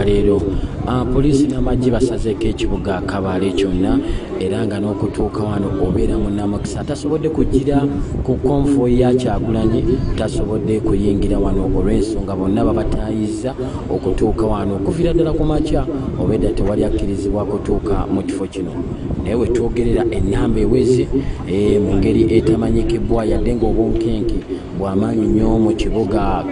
olwaleero poliisi n'amagye basazeeko ekibuga Kabaale kyonna era nga n'okutuuka wano obeera mu Namukisa tasobodde kugira ku konvoyi ya Kyagulanyi tasobodde kuyingira wano olw'ensonga bonna babatayizza okutuuka wano okuviira ddala ku makya obedda tewali akkirizibwa kutuuka mu kifo kino naye we twogerera ennamba eweze mu ngeri etamanyikibwa yadde ng'obunkenke bw'amaanyi nnyo mu kibuga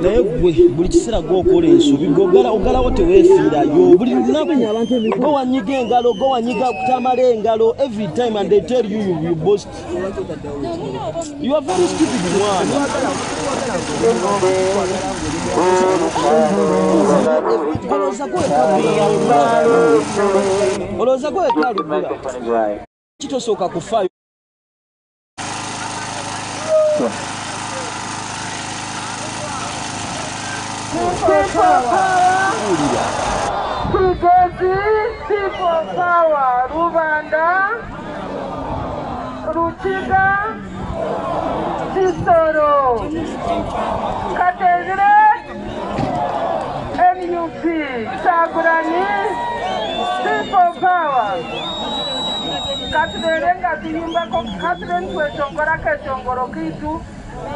naye gwe buli kiseera gwokola ensobi ogalawo teweefiirayo buli lunaku gowanyiga engalo gowanyiga kutamala engalo every time and they tell you boast you are very stupid mwana olowooza gwekalubbula kitosooka kufaayo People power, Rwanda, Ruchiga, Chisoro, Katezire, NUP, Sagurani, people power. Katrenga tiyimba ko Katren kwetongora ketongoro kitu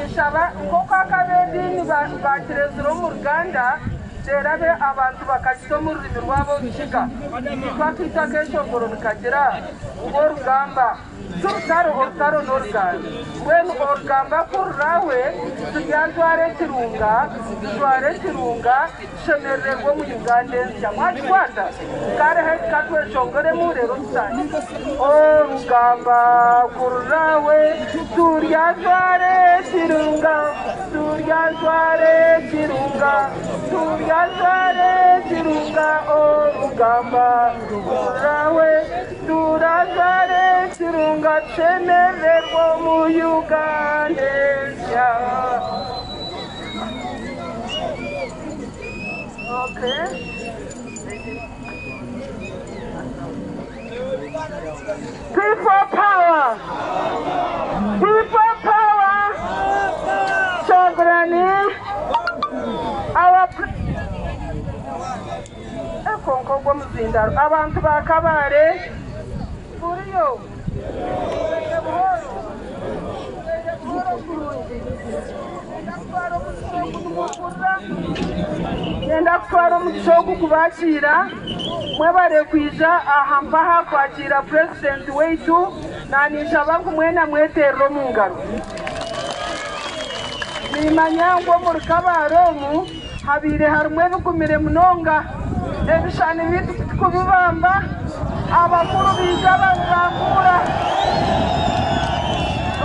nishaba koka kabedi ni bakirezero mu Uganda terabe abantu bakakito mu rurimi rwabo rushiga twakita ketongoro bikagira urugamba turutaro n'uruganda when urugamba kurrawe tubyantware kirunga shemererwa mu Uganda nsya mwatwata kare he katweshongore mu rero cyane urugamba kurrawe turyantware kirunga urugamba kurrawe turazare kirunga shemererwa mu Uganda nsya. Okay. People power. Chagrani. Our Konko Gomzinda. Abantu ba Kabaale. Furiyo. Nenda kutwara omugishogu kubakira mwebare kwija ahampaha kwakira president weitu nanisaba kumwena mweterero mu ngaro nimanya ngo mu Kabaale omu habire harumwe bigumire munonga ebishani bitu kubibamba abakuru bija bazambura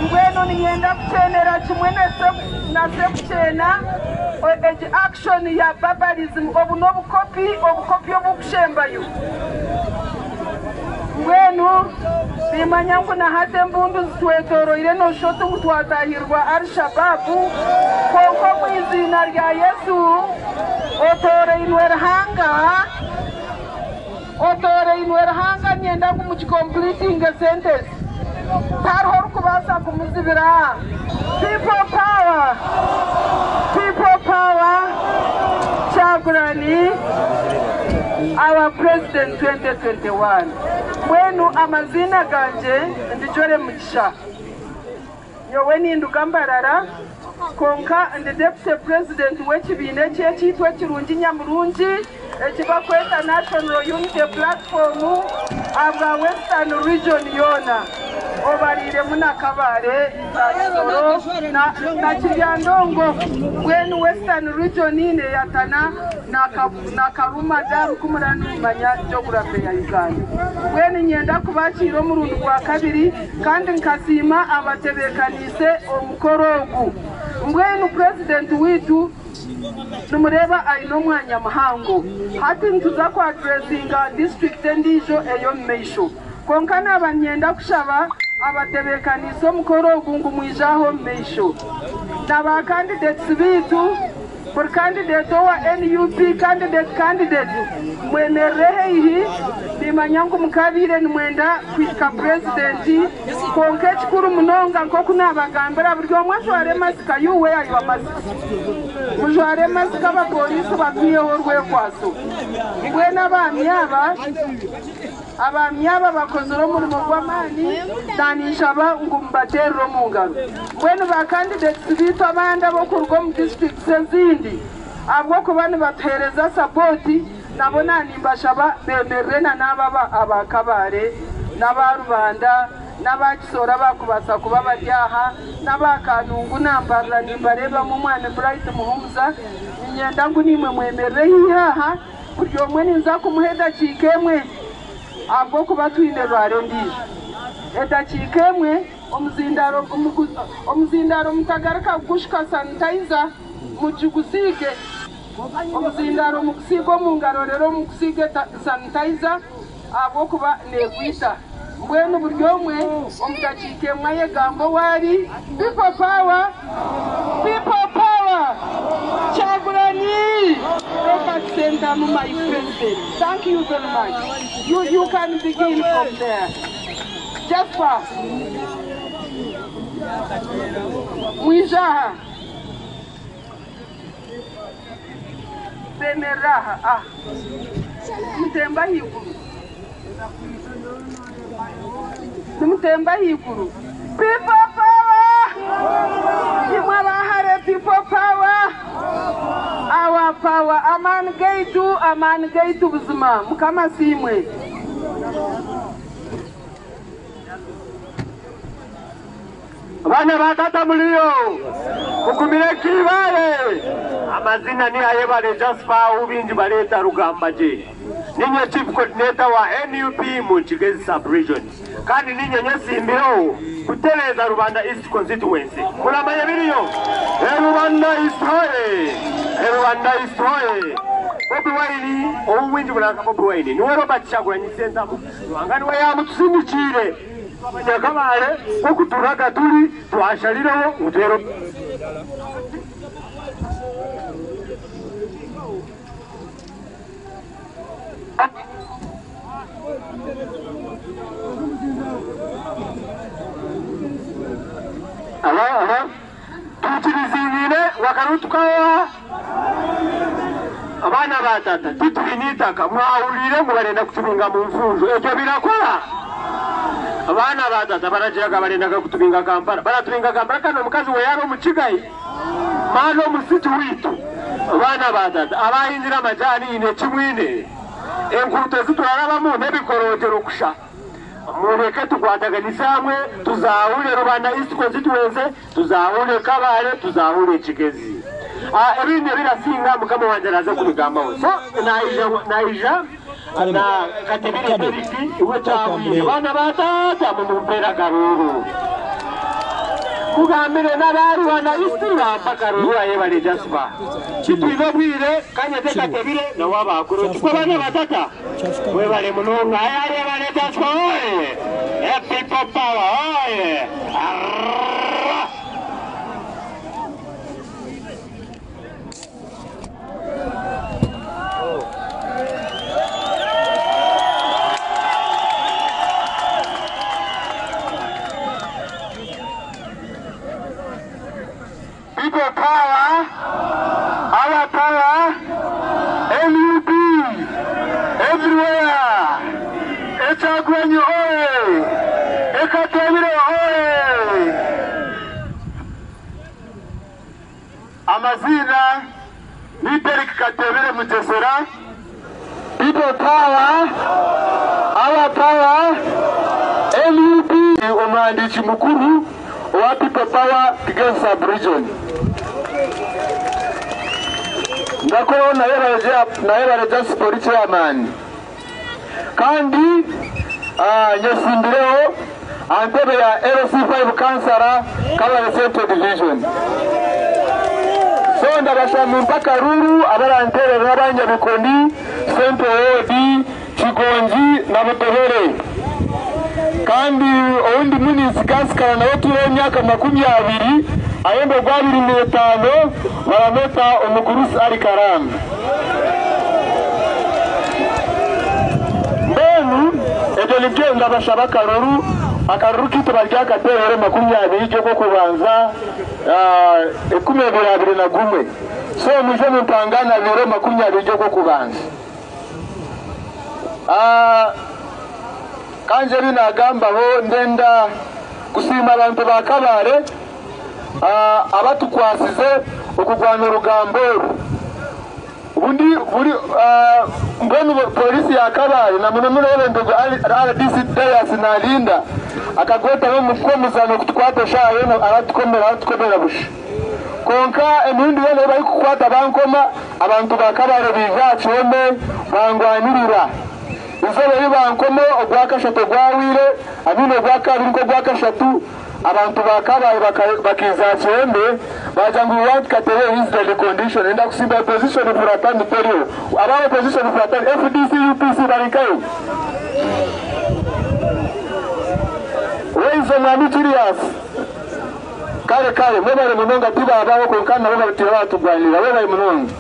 ngweno niyenda kuchenera kimwe na sekuchena action ya barbarism obukopi obukushembayo ngwenu bimanya ngo na hate mbundu zitwetoroire no shoto mutwatahirwa Al-Shababu konko mwizina rya Yesu otore inwerhanga nyenda ngo muchicompleting a sentence tarhor kubasa kumuzibira people power Chagurani our president 2021 mwenu amazina ganje ndijore mugisha yowe nindugambarara konka ndi deputy president w'ekibine cyitwa kirungi nyamurungi ekibakweta National Unity Platform abwa Western Region yona obarire muna Kabaale Kisoro na Kiryandongo gwenu Western region ne yatana na Karuma Dam kumuranu manya geography ya Uganda gwenu nyenda kubakira omurundu gwa kabiri kandi nkasima abatebekanise omukorogu gwenu president witu numureba aino mwanya muhango hati ntuza kwa addressinga district endijo eyo meisho konkana abanyenda kushaba abatebekanisa omukorogu ngumwijaho meisho naba candidates bitu for candidate wa NUP candidate mwenerehe nimanyangu mukabire nimwenda kwika president konke kikuru munonga nko kunabagambira buryo mwashware masika yuwe ayo masika mujware masika ba police bakwiyeho rwekwaso ngwe n'abamyaba bakozero umurimo gw'amani danishaba ngumbatero mungaro bwene ba candidates bitu abanda bo kurwo mu district zindi abwo kubane batereza support nabona nimbashaba bemerena n'ababa abakabaale n'abarubanda n'abakisora bakubasa kuba baryaha n'abakanungu nambarira nimbareba mu mwana Bright Muhumuza nyenda ngo nimwe mwemerere hihaha buryo mwe ninza kumuheda cikemwe abwo kuba twine rwarendije edakikemwe omuzindaro mutagaraka gushika sanitizer mujugusige omuzindaro mukusigo mungaro rero mukusige sanitizer abwo kuba negwita mbwenu buryomwe omudakikemwe yegambo wari people power Chagulani local center my president. Thank you very much. You can begin from there. Jasper Mwijaha Beneraha Mutemba higuru Mutemba higuru people power Imwabahare people power our power aman gaitu buzima mukama simwe bana batata mulio kukumire kibale amazina ni ayebale Jasper ubindi baleta rugamba je ninyo chief coordinator wa NUP mu Kigezi sub-region kandi ninyo nyesimbiro kuteleza Rubanda East constituency kulamanya biriyo Rubanda East hoye Bobiwine owindi bulaka Bobiwine niwe Robert Kyagulanyi Ssentamu wangani we yamutusinikire Kabaale okuturaga tuli twashalirewo mutero tukirizingire wakarutukawa abana batata tutulinitaka mwawulire mubalenda kutubinga mu nfunzo ekyo birakola abana batata barajyaga balenda kutubinga Kampala baratubinga Kampala kano mukazi we yaro mu Kigali mano musitu witu abana batata abayinjira amajani ine kimwine enkuruto ziturarabamu nebikorogero kusha mureke tukwataganisa hamwe tuzahule Rubanda East constituency tuzahule Kabaale tuzahule Kigezi ebindi birasinga mukama wanje naza kubigamba so naija na katibiri periki iwe tawi bana batata mu mpera garuru kugambire n'Abarwana East bakaruru ayebale Jasper kitwiza bwire kanyete katebire na wabakuru tuko bana batata we bale munonga ayebale Jasper oye people power oye people power, our power, NUP, everywhere. Echagwenyu oye, Ekatebire oye. Amazina, Niperik Katebire Mutesera. People power, our power, NUP. umwandiki mukuru wa People Power Against Sub-Region. Ndakoro nayebareja sipori chairman kandi nyesimbireho antebe ya LC5 kansara Kabaale Central Division. So ndabashama mpaka Ruru abarantere n'abanyabikoni Central Ward Kigonji na Butohere kandi undi munisi kasikara nawe turiho imyaka 20 ayembe gwa 25 barameta umugurusi ari Karamba. Mbenu ejo nibyo ndabashaba akaruru kitwa ryakatere 20 cyo kubanza 2021 so muje mutangana biro 20 cyo kubanza kanje binagambaho ndenda gusima abantu ba Kabaale abatukwasize okugwana urugambo ubundi mbonu polisi ya Kabaale na muno ndo RDC Dayas na Linda akagota no mukomuzano kutwata shayo aratukomera bushi konka emundi wale bari kukwata bankoma abantu ba Kabaale bijacome bangwanirira uzebe bankomo ogwakashatu gwawire abino gwakabiri ko gwakashatu abantu ba Kabaale bakizacembe bajangu want katere is the condition and akusimba position for a time period about position for a time FDC UPC barikayo wenzo mami serious kare mwebale munonga tiba abaho konkana baba bitira batugwanira baba munonga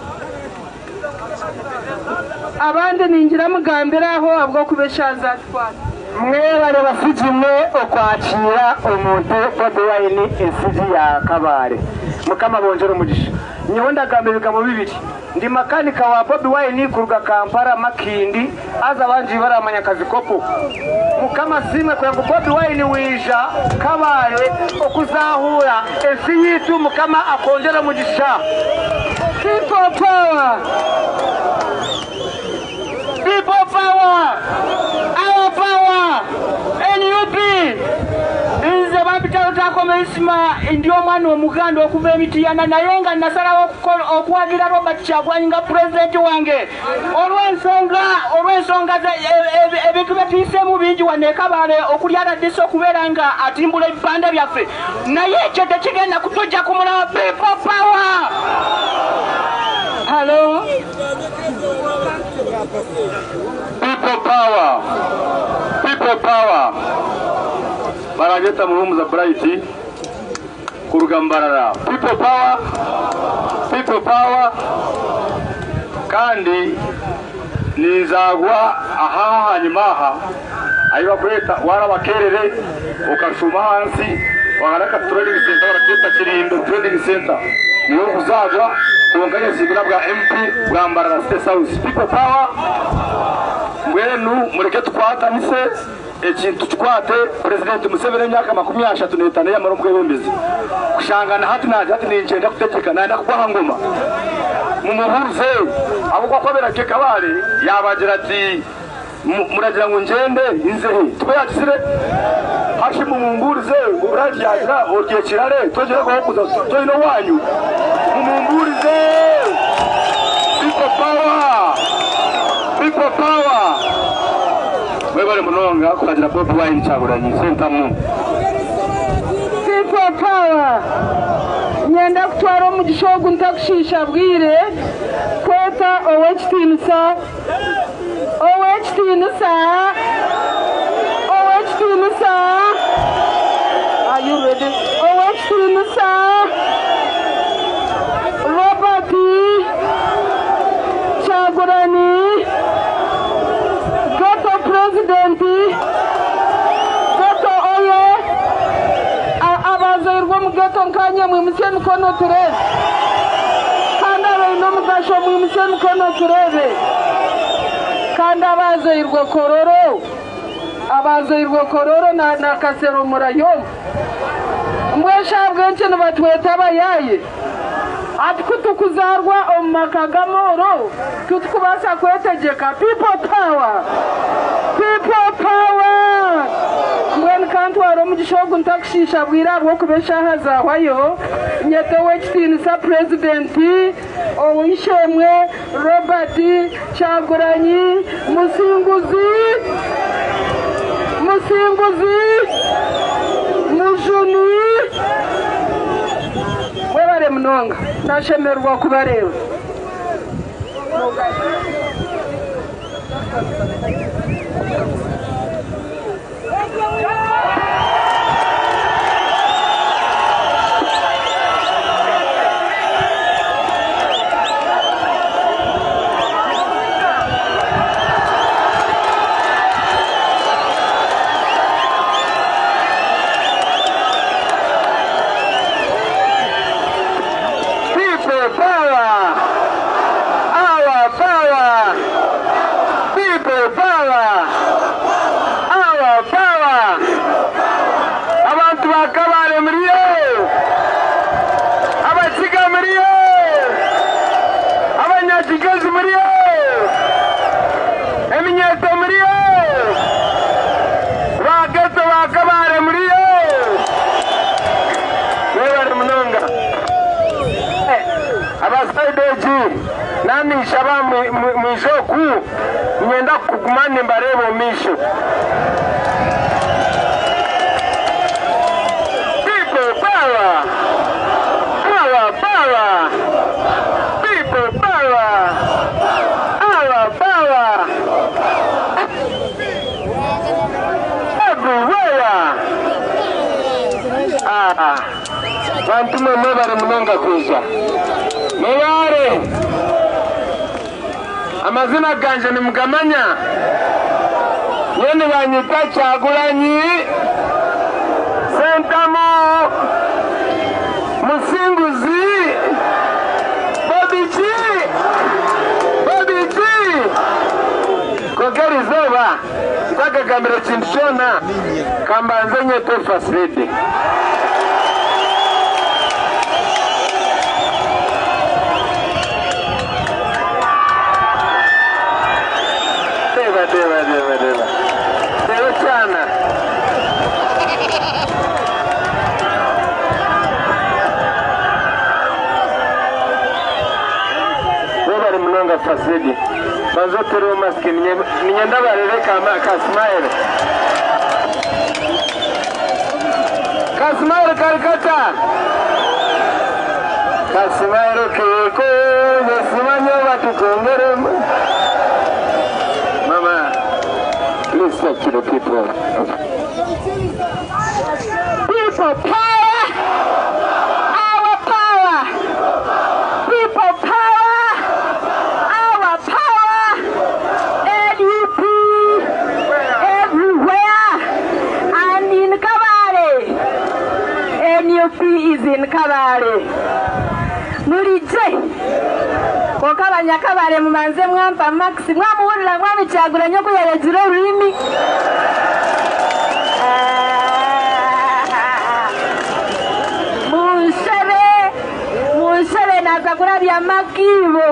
abandi ningira mugambira aho abwo kubeshaza twara mwebale bafijimwe okwakira omuntu Bobiwine esiji ya Kabaale mukama bonjero mugisha nyewe ndagambirika mu bibiri ndi makanika wa Bobiwine kuruga Kampala Makindi aza banji baramanya kazi kopo mukama simwe kwa Bobiwine wija Kabaale okuzahura esi yitu mukama akonjera mugisha. People power, people power, our power, NUP. This is about Isma ndio mwana omuganda okuva emitiyana nayenga nasalawo okwagira Robert Kyagulanyi nga president wange olw'ensonga ebintu byetuyisemu bingi wane Kabaale okulyala disi okubeera nga atimbula ebipande byaffe naye ekyo tekigenda kutujja kumulaba. People power. Hello? People power. People power. Barageta muhumuza bright kurugambarara. People power. People power. Kandi nizagwa aha hanyumaha ayiba kweta warabakerere ukashuma hansi wagaraka trading center barakita Kirindo trading center niyo kuzagwa konganya sigura bwa MP bwa Mbarara State House. People power mwenu mureke tukwata mise ekintu tukwate president Museveni emyaka 35 ya marumwe bembezi kushangana hati ninjenda kutegeka nanda kwa ngoma mumuhuze abo kwakobera ke Kabaale yabagira ati muragira ngo ngende inzehe twayakisire hashi mumumburize uburati yagira ogiye kirare togera ko kuza toino wanyu mumumburize. People power. People power. Webale munonga kukagira Bobiwine Kyagulanyi sentamu. People power. Nyenda kutwara omugisha ogu ntakushisha bwire kweta owekitiinisa are you ready? Owekitiinisa Robert Kyagulanyi Gato President Gato oye abazairwa mu Gato nkanye mwimusiye mikono turebe kandi abaino mugasho mwimusiye mikono turebe kandi abazairwa kororo na kasero murayo mweshabwe nche nibatweta abayaye ati kutukuzarwa omumakagamoro tutukubasa kwetegeka. People power. People power. When abantu wari omugishogo ntakushisha bwira bwo kubeshaha zahwayo nyeto w'ekitinisa presidenti owishemwe Robert Kyagulanyi musinguzi mujuni webare munonga nashemerwa kubareba nami shaba mwishoku nyenda kukumane mbarebo misho people power people power everywhere bantu mwe bari munonga kuza mubare amazina ganje ni mugamanya nyene banyita Kyagulanyi Sentamo Musinguzi Bobiji Kogeri zoba Saka gambira chinshona Kambanze nyeto fasrede Deva sana Webari mnonga fasidi Bazotero maski Ninyenda barere Kasmaele Kalkata Kasmaele keko Yesimanyo watu kongere Mama Please talk to the people. People power! Our power! People power! Our power! NUP! Everywhere! And in Kabaale! NUP is in Kabaale. Murije! Kokabanya Kabaale mumanze mwampa maxi mwamuwulira mwami Kyagulanyi okuyalezera olulimi munshebe naza kulabya makiibo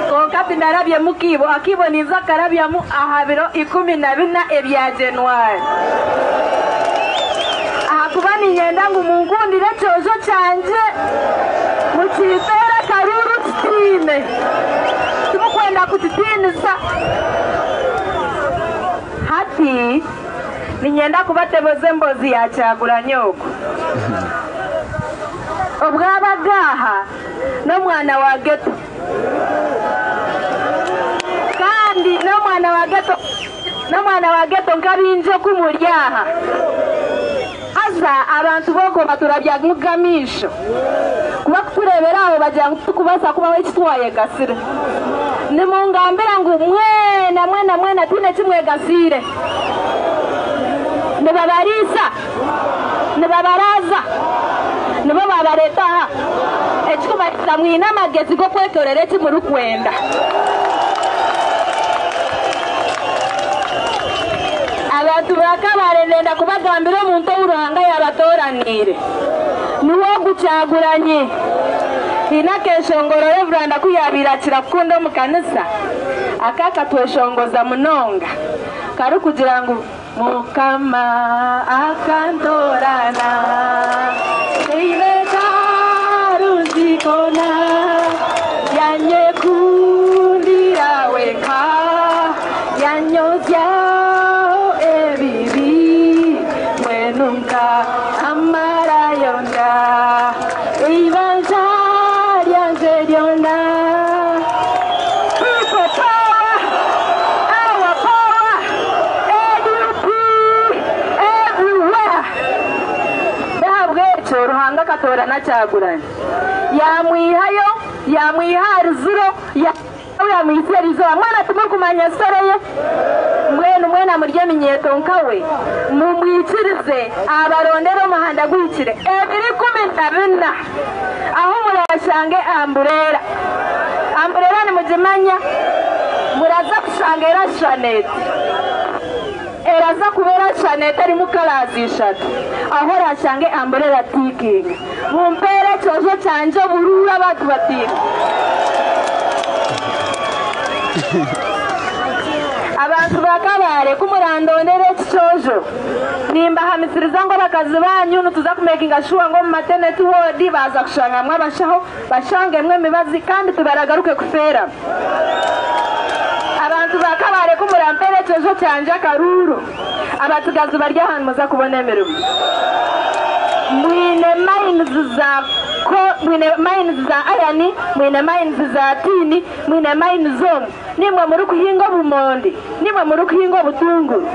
kokati nalabye mukiibo akiibo niza kalabyamu ahabiro 14 ebya January kuba ninyenda ngu mungundire ekyozo kyanje mukiteera karuru kitine timukwenda kutitinisa hati ninyenda kubateboza embozi ya Kyagulanyi ogwo obwabagaha n'omwana wa geto kandi n'omwana wa geto nkabinje kumulyaha aza abantu boko baturabya mugamisho kuba kurebera aho bajya kubasa kuba wekitwaye gasire nimungambira ngo mwena tine kimwe gasire nibabarisa nibabaraza nibo babareta ekikubarisa mwina amagezi go kwetorera eki muri kwenda abantu bakabare nenda kubagambira omuntu uruhanga yabatoranire niwo Kyagulanyi ina keshongoro Reverend kuyabirakira kundo mu kanisa akaka tweshongoza munonga kari kugira ngo mukama akantorana ibeta ruzikona yanyekundira weka yanyozya ebibi mwenunga amarayonda ibanja ryanze ryona ruhanga katorana cyaguranye yamwihayo yamwiharizuro yamwiserizo mwana tumukumanya soreye mwene amurye minyeto nkawe mumwikirize abarondero mahanda gwikire 2014 aho murashange amburera ni mujimanya muraza kushanga era Janet eraza kubera Janet ari mukarazishatu aho rashange amburera tikinga mumpere cyojo cyanje burura batu batika abantu bakabare kumurandondere cyojo nimba hamisiriza ngo bakazi banyu nutuza kumekinga shuwa ngo mu maternity ward baza kushanga mwe bashaho bashange mwe mibazi kandi tubaragaruke kufera abantu bakabare kumurampere cyojo cyanje akaruru abatugazi barya ahantu muza kubona emirimo mwine mines za ayani mwine mines za tini mwine mines zomu nimwe muri kuhinga bumondi nimwe muri kuhinga butunguru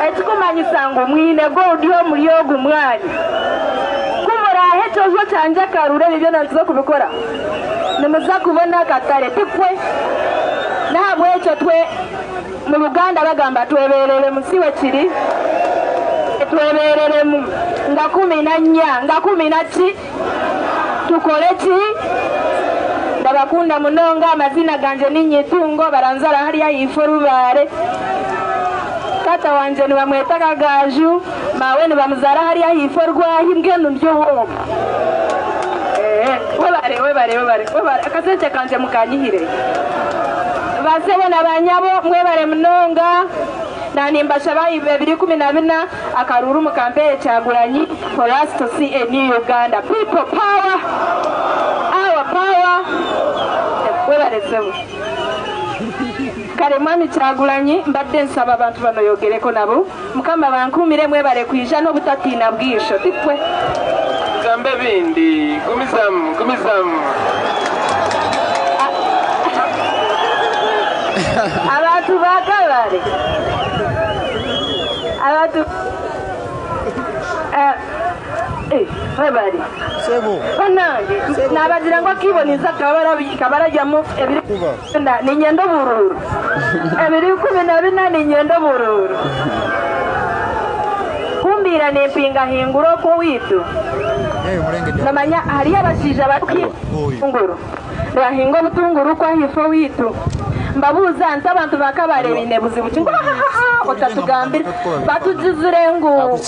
ekikumanyisa ngo mwine gold yo muri yogu mwanya kumurahe cyojo cyanje akarure bibyo nantuza kubikora nimuza kubona katare tikwe ntabwo ecyo twe mu Uganda bagamba tweberere musiwe kiri tweberere mu ngakumina nya ngakumina ki tukole ki ndabakunda munonga amazina ganje ninyitungo baranzara hariya yiforubare tata wanje ni bamweta kagaju mawe ni bamuzara hariya yiforwa himbwenu ndyo wo webare akasente kanje mukanyihire basebe nabanyabo mwebare munonga nanimbasha bayi 2014 akaruru mu campaign cyaguranyi for us to see a new Uganda. People power, our power. Webare sebo karemani cyaguranyi mbadde nsaba abantu bano yogereko nabo mukama bankumire mwebare kwijja no butatina bwisho tipwe gambe bindi kumizamu abantu bakabare abantu webari sebo banange nabagira ngo kiboniza kabarajyamo ebiri ni nyendo bururu ebiri 14 ni nyendo bururu kumbira nepinga hinguro ko witu namanya hariya bashija bakinguru bahingo butunguru kwa hifo witu mbabuza nta abantu bakabare binebuzi bukingo otatugambira batujizurengu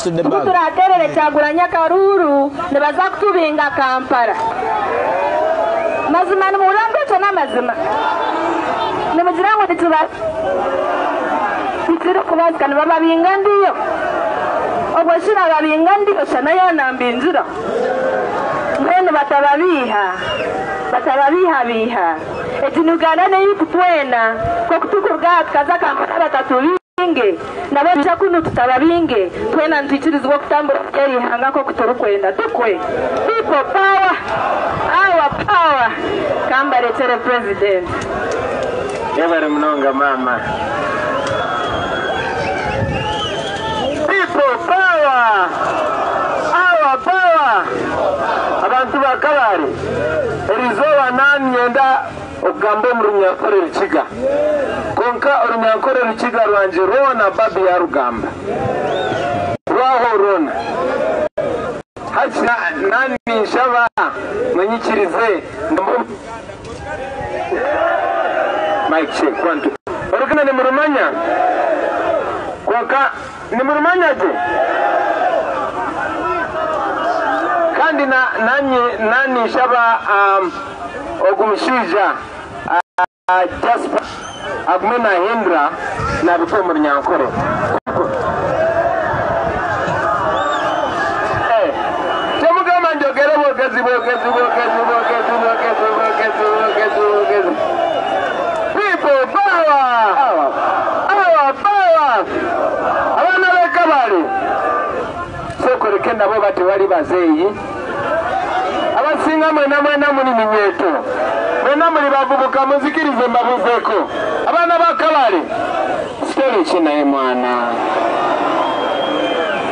turaterere cyaguranya karuru nibaza kutubinga Kampala mazima ni murambe cyo namazima nimugira ngo nituba bitiro kubazikana babinga ndiyo obwashira babinga ndiyo sana yana mbinjira mwene batababiha Uganda ne yitwena ko kutukuga kaza Kampala batatulinge nabo cyakunu tutababinge twena ntikirizwa kutambura keri hanga ko kutorukwenda tukwe people power our power kambare tere president yabare munonga mama people power our power abantu bakabari erizoba nanyenda ogambo mrunyakore rukiga konka orunyakore rukiga rwanje rona babi ya rugamba waho rona hacha nani shaba mwenyikirize Mike check kwantu orukana ni murumanya konka ni murumanya je kandi nani shaba ogumshija Jasper agmena Hendra nabikwe nyankore temugamba njogere bwogezi people power abaana b'Ekabaale sokoleke nabo batewali bazeeyi abasinga mwena muli minyeeto mwena muli bavubuka muzikirize mbabuzeeko abaana ba Kabaale sitori ki naye mwana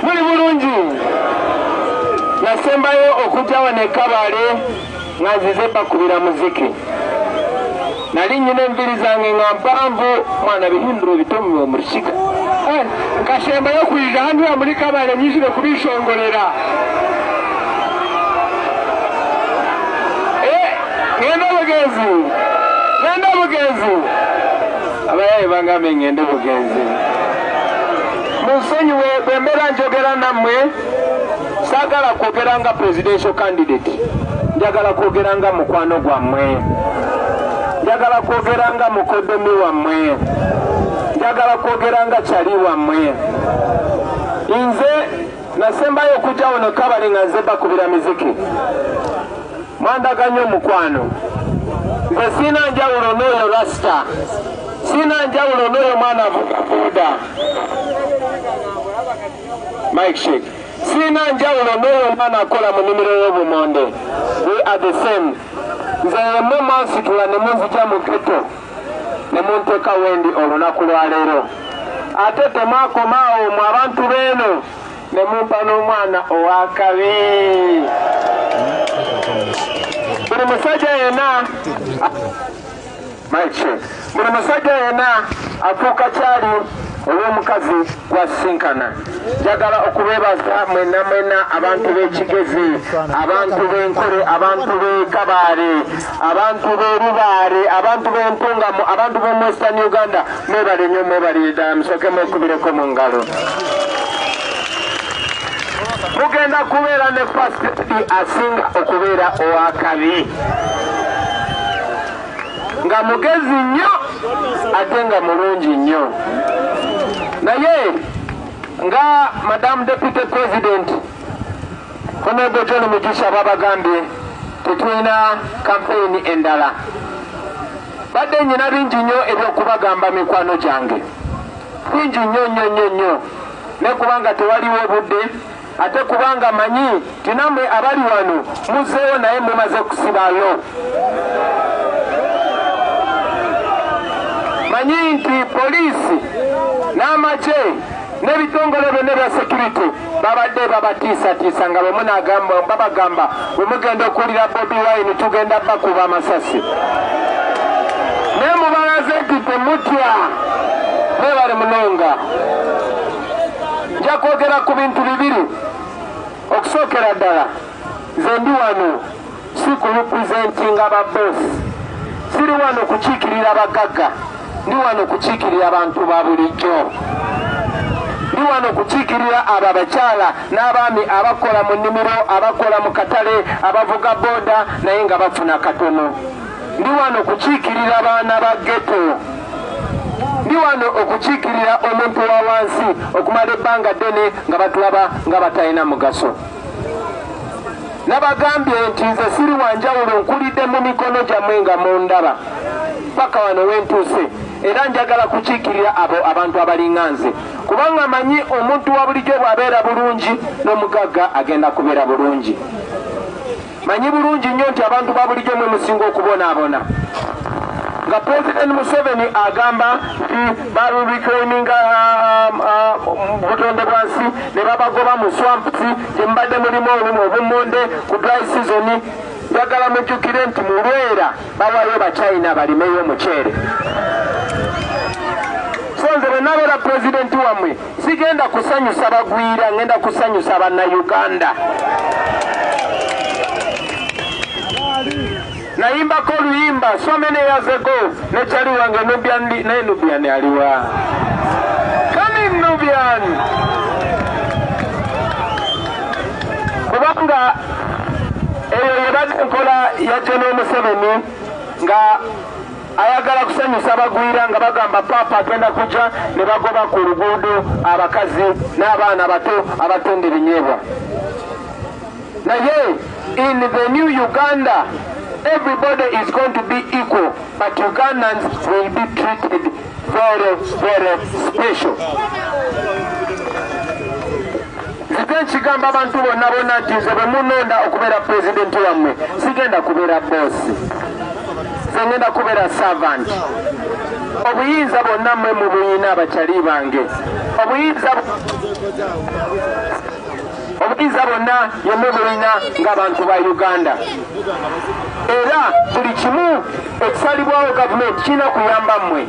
muli bulungi nasembayo okujja wano e Kabaale nga nzize bakubira muziki nali nyina enviri zange nga mpanvu mwana bihinduro bitomu mu Rushiga nkashembayo okuyiga hano muri Kabaale nyizire kubishongolera ngenda bugenzi abayayi bangambe ngende bugenzi musonyiwe bwembeera njogera nammwe saagala kwogera nga presidential candidate njagala kwogera nga mukwano gwammwe njagala kwogera nga mukodomi wammwe njagala kwogera nga kyali wammwe nze nasembayo okujja wano Kabaale nga nze bakubira miziki mwandaganya omukwano nze siina njawulo n'oyo rasita siina njawulo n'oyo mwana avuga buuda Mike Shake siina njawulo n'oyo mwana akola mu nnimiro y'obumonde we are the same nze yemwe mwansitula ne munzija mu ghetto ne munteeka wendi olunaku lwa leero ate temwakomaawo mu abantu beeno ne mumpa n'omwana owakabi buli musajja yenna buli musajja yenna afuuka kyali olw'omukazi gwasinkana njagala okubeebaza mwena abantu b'ekigezi abantu b'enkole abantu b'e Kabaale abantu b'e Lubaale abantu b'empungamo abantu b'omu Western Uganda mwebale nnyo mwebale ddala musooke mwekubireko mu ngalo mugenda kubeera ne pasiteri asinga okubeera owakabi nga mugezi nnyo ate nga mulungi nnyo naye nga Madam Deputy President Honorable John Mugisha babagambye tetulina kampeyini endala badde nyina bingi nnyo ebyokubagamba mikwano gyange bingi nnyo nekubanga tewaliwo budde ate kubanga manyi tinamwe abali wano muzeewo naye mumaze kusibayo manyi nti poliisi n'amagye n'ebitongole byonna bya security babadde babatiisatiisa nga babagamba bwe mugenda okuwulira Bobiwine tugenda bakuba amasasi naye mubalaze nti temutya mwebale munonga nja kwogera ku bintu bibiri okusookera ddala nze ndi wano si kurepresentinga babosi siri wano kukiikirira abagagga ndi wano kukiikirira abantu ba bulijjo ndi wano kukiikirira abo abakyala n'abaami abakola mu nnimiro abakola mu katale abavuga booda naye nga bafuna katono ndi wano kukiikirira abaana ba ghetto ndi wano okukiikirira omuntu wa wansi okumala ebbanga ddene nga batulaba nga batalina mugaso nabagambye nti nze siri wanjawulo nkulidde mu mikono gyammwe nga mundaba paka wano wentuuse era njagala kukiikirira abo abantu abalinga nze kubanga manyi omuntu wa bulijjo bw'abeera bulungi n'omugagga agenda kubeera bulungi manyi bulungi nnyo nti abantu ba bulijjo mwe musinga okubonaabona nga President Museveni agamba nti balubikreninga butonde bwansi ne babagoba mu swampusi gye mubadde mulimu olumu obumonde ku dry season njagala mujjukire nti mu Lwera bawayo Bachina balimeyo omuceere so nze bwe nabeera pulezidenti wammwe sigenda kusanyusa bagwira ngenda kusanyusa bannayuganda nayimbako oluyimba so many years ago nekyali wange naye Nubian aliwa kani Nubian kubanga eyo yebadde enkola ya General Museveni nga ayagala kusanyusa abagwira nga bagamba papa agenda kujja ne bagoba ku luguudo abakazi n'abaana bato abatunda ebinyeebwa. Naye in the new Uganda, everybody is going to be equal, but Ugandans will be treated very, very special. Nkigamba abantu bonna bonna nti nze bwe munonda okubeera pulezidenti wammwe sigenda kubeera boosi, nze ngenda kubeera servant. Obuyinza bonna mmwe mu buyina abakyali bange, obuyinza bonna yemmwe bulina ng'abantu ba Uganda. Era buli kimu ekisalibwawo gavumenti kirina kuyamba mmwe.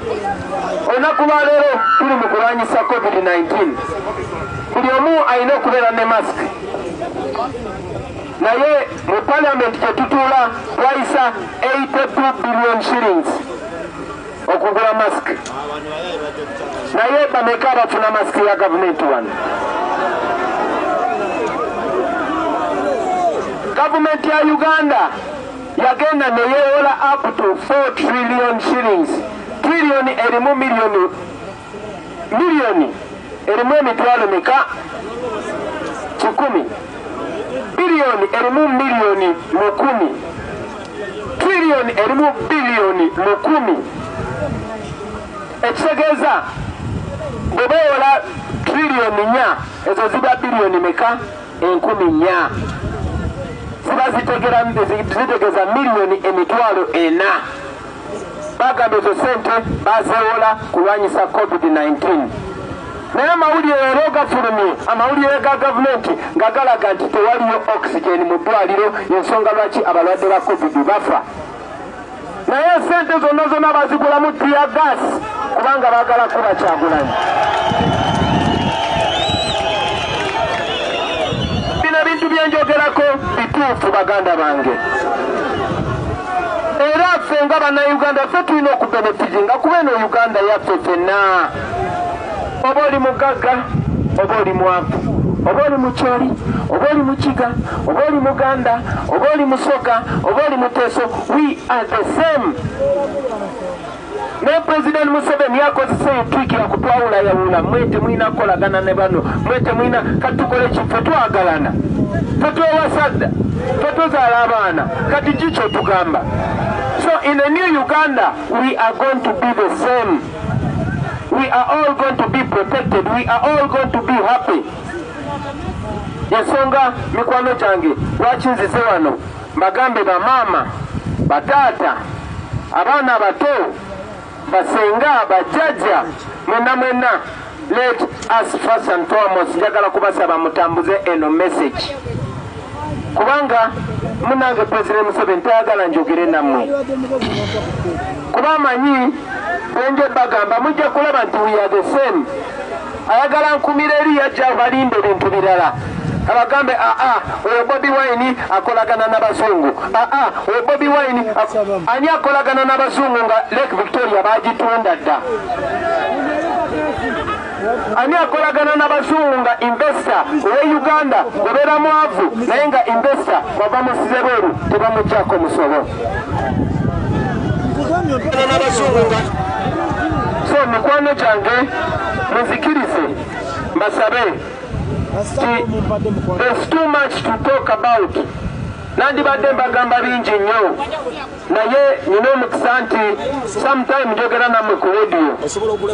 Olunaku lwa leero tuli mu kulwanyisa COVID-19. Buli omu alina okubeera ne masiki. Naye mu parliament gye tutuula twayisa 82 billion shillings okugula masiki. Naye bameka abafuna masiki ya gavumenti wano? Gavumenti ya Uganda yagenda neyewola up to 4 trillion shillings. Trillion erimu milioni erimu emitwalo meka 10. Billioni erimu milioni 10. Trillion erimu bilioni 10. Ekitegeeza bwe beewola trillion 4 ezo ziba bilioni meka 10. Ziba zitegeeza milioni emitwalo 4. Bagamba ezo sente bazeewola kulwanyisa COVID-19. Naye amawulire leero gafulumye, amawulire ga gavumenti nga galaga nti tewaliyo oxygen mu ddwaliro, y'ensonga lwaki abalwadde ba COVID bafa. Naye sente zonna bazigulamu tear gas kubanga baagala kuba Kyagulanyi. Bino bintu byenjogerako bituufu baganda bange. Era ffe nga bannayuganda ffe tulina okubenefitinga kuba eno Uganda yaffe ffenna. Oba oli mugagga, oba oli mwavu, oba oli mukyoli, oba oli mukiga, oba oli muganda, oba oli musoga, oba oli muteeso, we are the same. Ne President Museveni yakozesa etwiki ya kutwawula yawula, mwe temulina kukolagana ne bano, mwe temulina kati tukole ki, ffe twagalana, ffe twewasadda, ffe tuzaala abaana, kati kikyo tugamba. So in the new Uganda, we are going to be the same. We are all going to be protected. We are all going to be happy. Yensonga mikwano gyange lwaki nzize wano mbagambe bamaama, bataata, abaana bato, basenga, bajjajja, mwenna. Let us first and foremost njagala kubasaba mutambuze eno message. Kubanga munange President Museveni tayagala njogere nammwe. Kuba amanyi benje bagamba mujja kulaba nti we are the same. Ayagala nkumira eri yajja balimbe bintu birala. Abagambe oyo Bobiwine akolagana n'abazungu. Oyo Bobiwine ani akolagana n'abazungu nga Lake Victoria bagitunda dda. Ani akolagana n'abazungu nga investor owe Uganda gobeera mwavu naye nga investor bava musize beeru tebamuggyako musobo. So mikwano gyange muzikirize mbasabe there's too much to talk about. Nandibadde mbagamba bingi nnyo naye nina omukisa nti sometime njogera nammwe ku radio.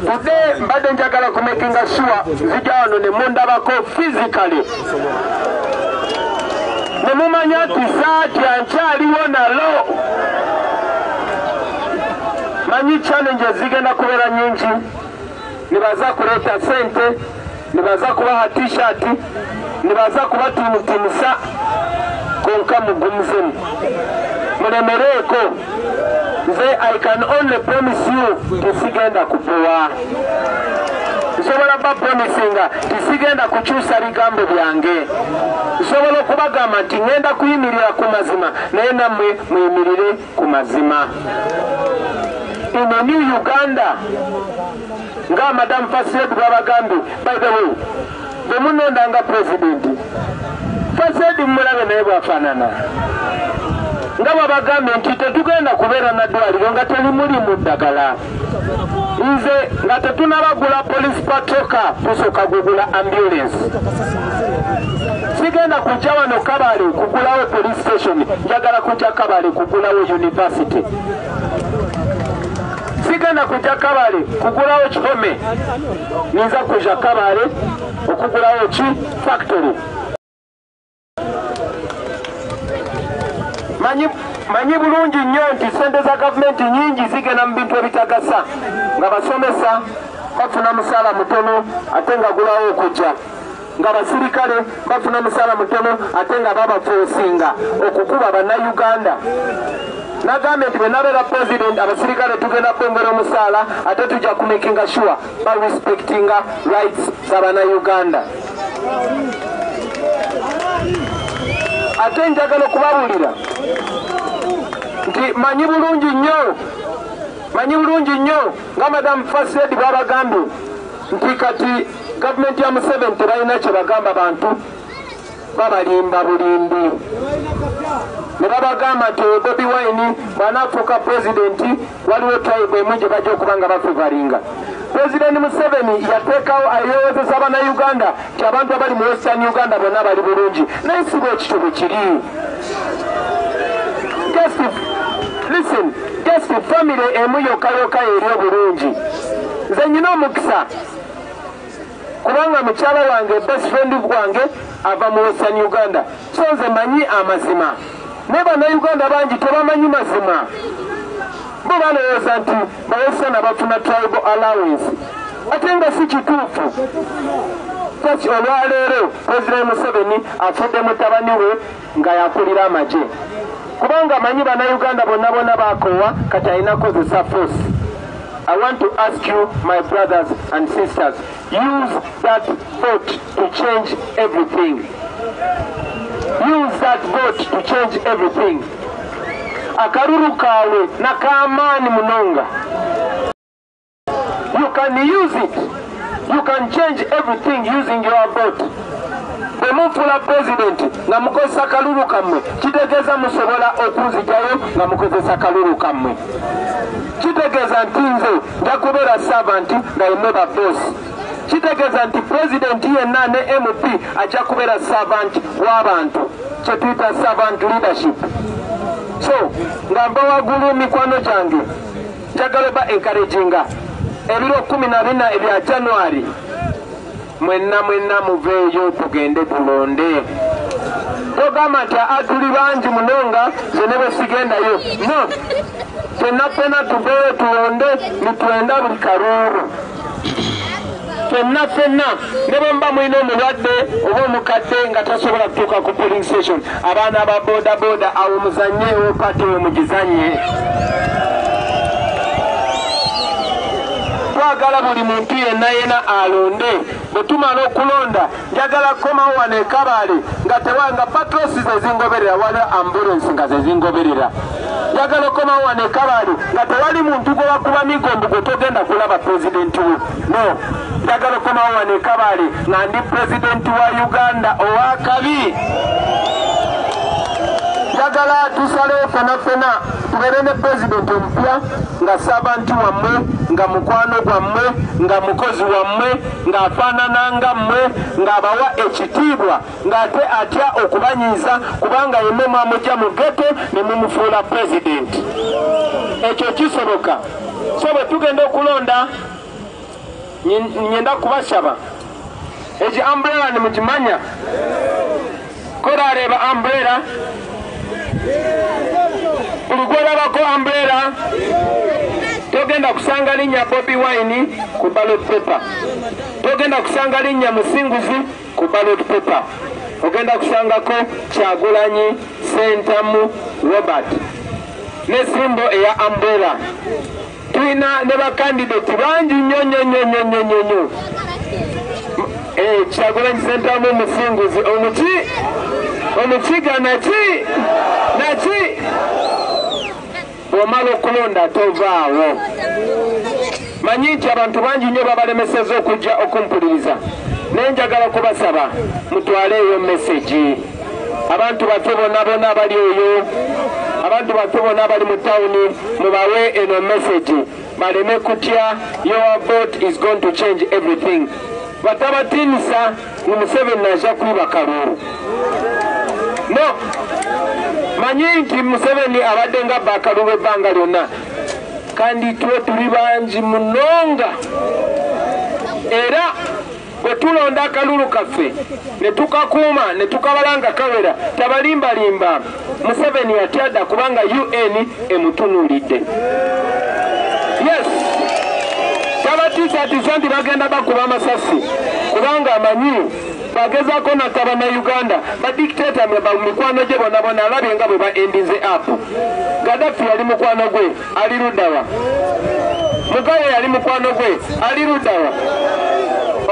Today mbadde njagala kumakinga sure nzija wano ne mundabako physically ne mumanya nti saatya nkyaliwo nalo. Manyi challenges zigenda kubeera nyingi, nibaza kuleeta sente, nibaza kubaha t-shirt, nibaza kubatimutimusa konka mugumuzemu mulemereeko. Nze I can only promise you tisigenda kupowa. Nsobola ba promisinga tisigenda kukyusa bigambo byange. Nsobola okubagamba nti ngenda kuyimirira ku mazima naye nammwe muyimirire ku mazima. In the new Uganda, nga Madam First Lady babagambi, by the way, bemunonda nga president. First Lady mulabe naye bwafaanana. nga babagambye nti tetugenda kubeera na ddwaliro nga telimuli mu ddagala. Nze nga tetunabagula police patroka tusooka kugula ambulance. Sigenda kujja wano Kabaale kugulawo police station, njagala kujja Kabaale kugulawo university. Sigenda kujja Kabaale kugulawo kihome, ninza kujja Kabaale okugulawo ki factory. Manyi bulungi nnyo nti sente za gavumenti nyingi zigenda mu bintu ebitagasa, nga basomesa bafuna musaala mutono ate nga gulawo okujja, nga basirikale bafuna musaala mutono ate nga babafoosinga okukuba bannayuganda. Nagambye nti bwe nabeera president abasirikale tugenda kwongera omusaala ate tujja kumakinga sure ba respectinga rights z'abannayuganda. Ate njagala okubabulira nti manyi bulungi nnyo nga Madam First Lady babagambye nti kati gavumenti ya Museveni tebalina kye bagamba bantu, babalimba bulimbi. Ne babagamba nti Bobiwine bw'anaafuuka pulezidenti waliwo tribe emu gye bajja okuba nga bafevaringa. Pulezidenti Museveni yateekawo ayowozesa Bannayuganda nti abantu abali mu Western Uganda bonna bali bulungi, naye si bwe kityo bwe kiri. Just family emu yokka eri obulungi. Nze nyina omukisa kubanga mukyala wange best friend wange ava mu Western Uganda, so nze manyi amazima. Ne Bannayuganda bangi tebamanyi mazima, bo balowooza nti bawesana bafuna tribal allowance ate nga si kituufu. Kati olwaleero President Museveni afudde mutabani we nga yakulira amagye, kubanga manyi Bannayuganda bonna bonna bakoowa kati alina kozesa force. I want to ask you, my brothers and sisters, use that vote to change everything. Use that vote to change everything. Akaruru kawe nakamaani munonga. You can use it. You can change everything using your vote. Bwemufula president nga mukozesa kalulu kammwe, kitegeeza musobola okunzijayo nga mukozesa kalulu kammwe. Kitegeeza nti nze nja kubeera servant nga yemmwe ba boss. Kitegeeza nti president yenna ne MP ajja kubeera servant w'abantu, kye tuyita servant leadership. So nga mba waggulu mikwano gyange njagala ba encouraginga ebiro 14 ebya January mwenna muveeyo tugende tulonde. Togamba nti atuli bangi munonga ze ne bwe sigendayo. No, ffenna tuveeyo tulonde nitwenda buli karuuru. Ffenna ne bwe mba mulina omulwadde oba omukadde nga tasobola kutuuka ku polling station, abaana ba bodaboda awo muzannyeewo pati we mugizannye. Twagala buli muntu yenna alonde. Bwe tumala okulonda njagala komawo wano e Kabaale nga tewanga patrosi ze zingoberera, waliwo ambulance nga ze zingoberera. Njagala komawo wano e Kabaale nga tewali muntu gwe wakuba migombo gwe togenda kulaba pulezidenti we. No, njagala komawo wano e Kabaale nga ndi pulezidenti wa Uganda owakabi. Njagala tusalewo ffenna tubeere ne pulezidenti omupya nga sabanti wammwe, nga mukwano gwammwe, nga mukozi wammwe, ng'afaanana nga mmwe, ng'abawa ekitiibwa, ng'ate atya okubanyiiza kubanga yemmwe mwamugya mu geto ne mumufuula pulezidenti. Ekyo kisoboka. So bwe tugenda okulonda nyenda kubasaba egi umbrella nimugimanya, kola areeba umbrella, buli gwolabako umbrella togenda kusanga linnya Bobiwine ku ballot paper, togenda kusanga linnya Musinguzi ku ballot paper, ogenda kusangako Kyagulanyi Sentamu Robert ne simbo eya umbrella. Tulina ne bakandidate bangi nnyo. Kyagulanyi Sentamu Musinguzi omukiga naki bw'omala okulonda tovaawo. Manyi nti abantu bangi nnyo babalemeseza okujja okumpuliriza, naye njagala kubasaba mutwaleeyo message. Abantu bato bonna abali eyo abantu baffe bonna bali mu tawuni mubawe eno message baleme kutya. Your vote is going to change everything. Batabatinisa ni Museveni aja kwiba Kalulu. No, manyi nti Museveni abadde nga abba Kalulu ebbanga lyonna, kandi tuwe tuli bangi munonga. Era bwe tulonda akalulu kaffe ne tukakuuma ne tukabalanga kawera tabalimbalimba, Museveni yatyadda kubanga UN emutunuulidde. Yes, tabatiisatiisa nti bagenda bakuba amasasi kubanga amanyi bagezaako nataba na Uganda badictator mikwano gye bonna bonna alabye nga bwe baendinze up. Gaddafi yali mukwano gwe ali luddawa, Mugabe yali mukwano gwe ali luddawa,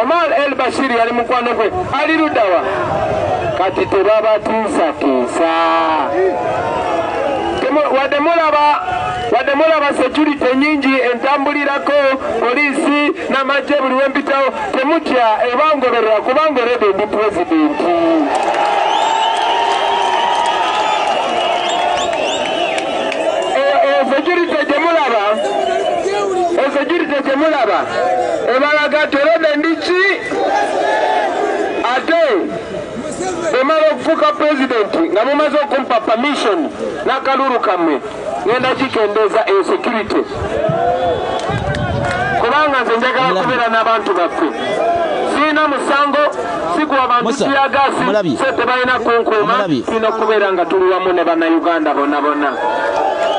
Omar El Bashir yali mukwano gwe ali luddawa. Kati tebabatiisatiisa wadde mulaba security nyingi entambulirako poliisi n'amagye buli wempitawo temutya ebangoberera kubanga olebe ndi pulezidenti. Security gyemulaba ebalaga tolebe ndiki ate emala okufuuka pulezidenti nga mumaze okumpa permission n'akalulu kammwe ngenda kikendeeza eyo security kubanga nze njagala kubeera n'abantu baffe. Siina musango sikuwa bantu kiyagaasi so tebalina kunkuuma, siina kubeera nga tuli wamu ne bannayuganda bonna bonna.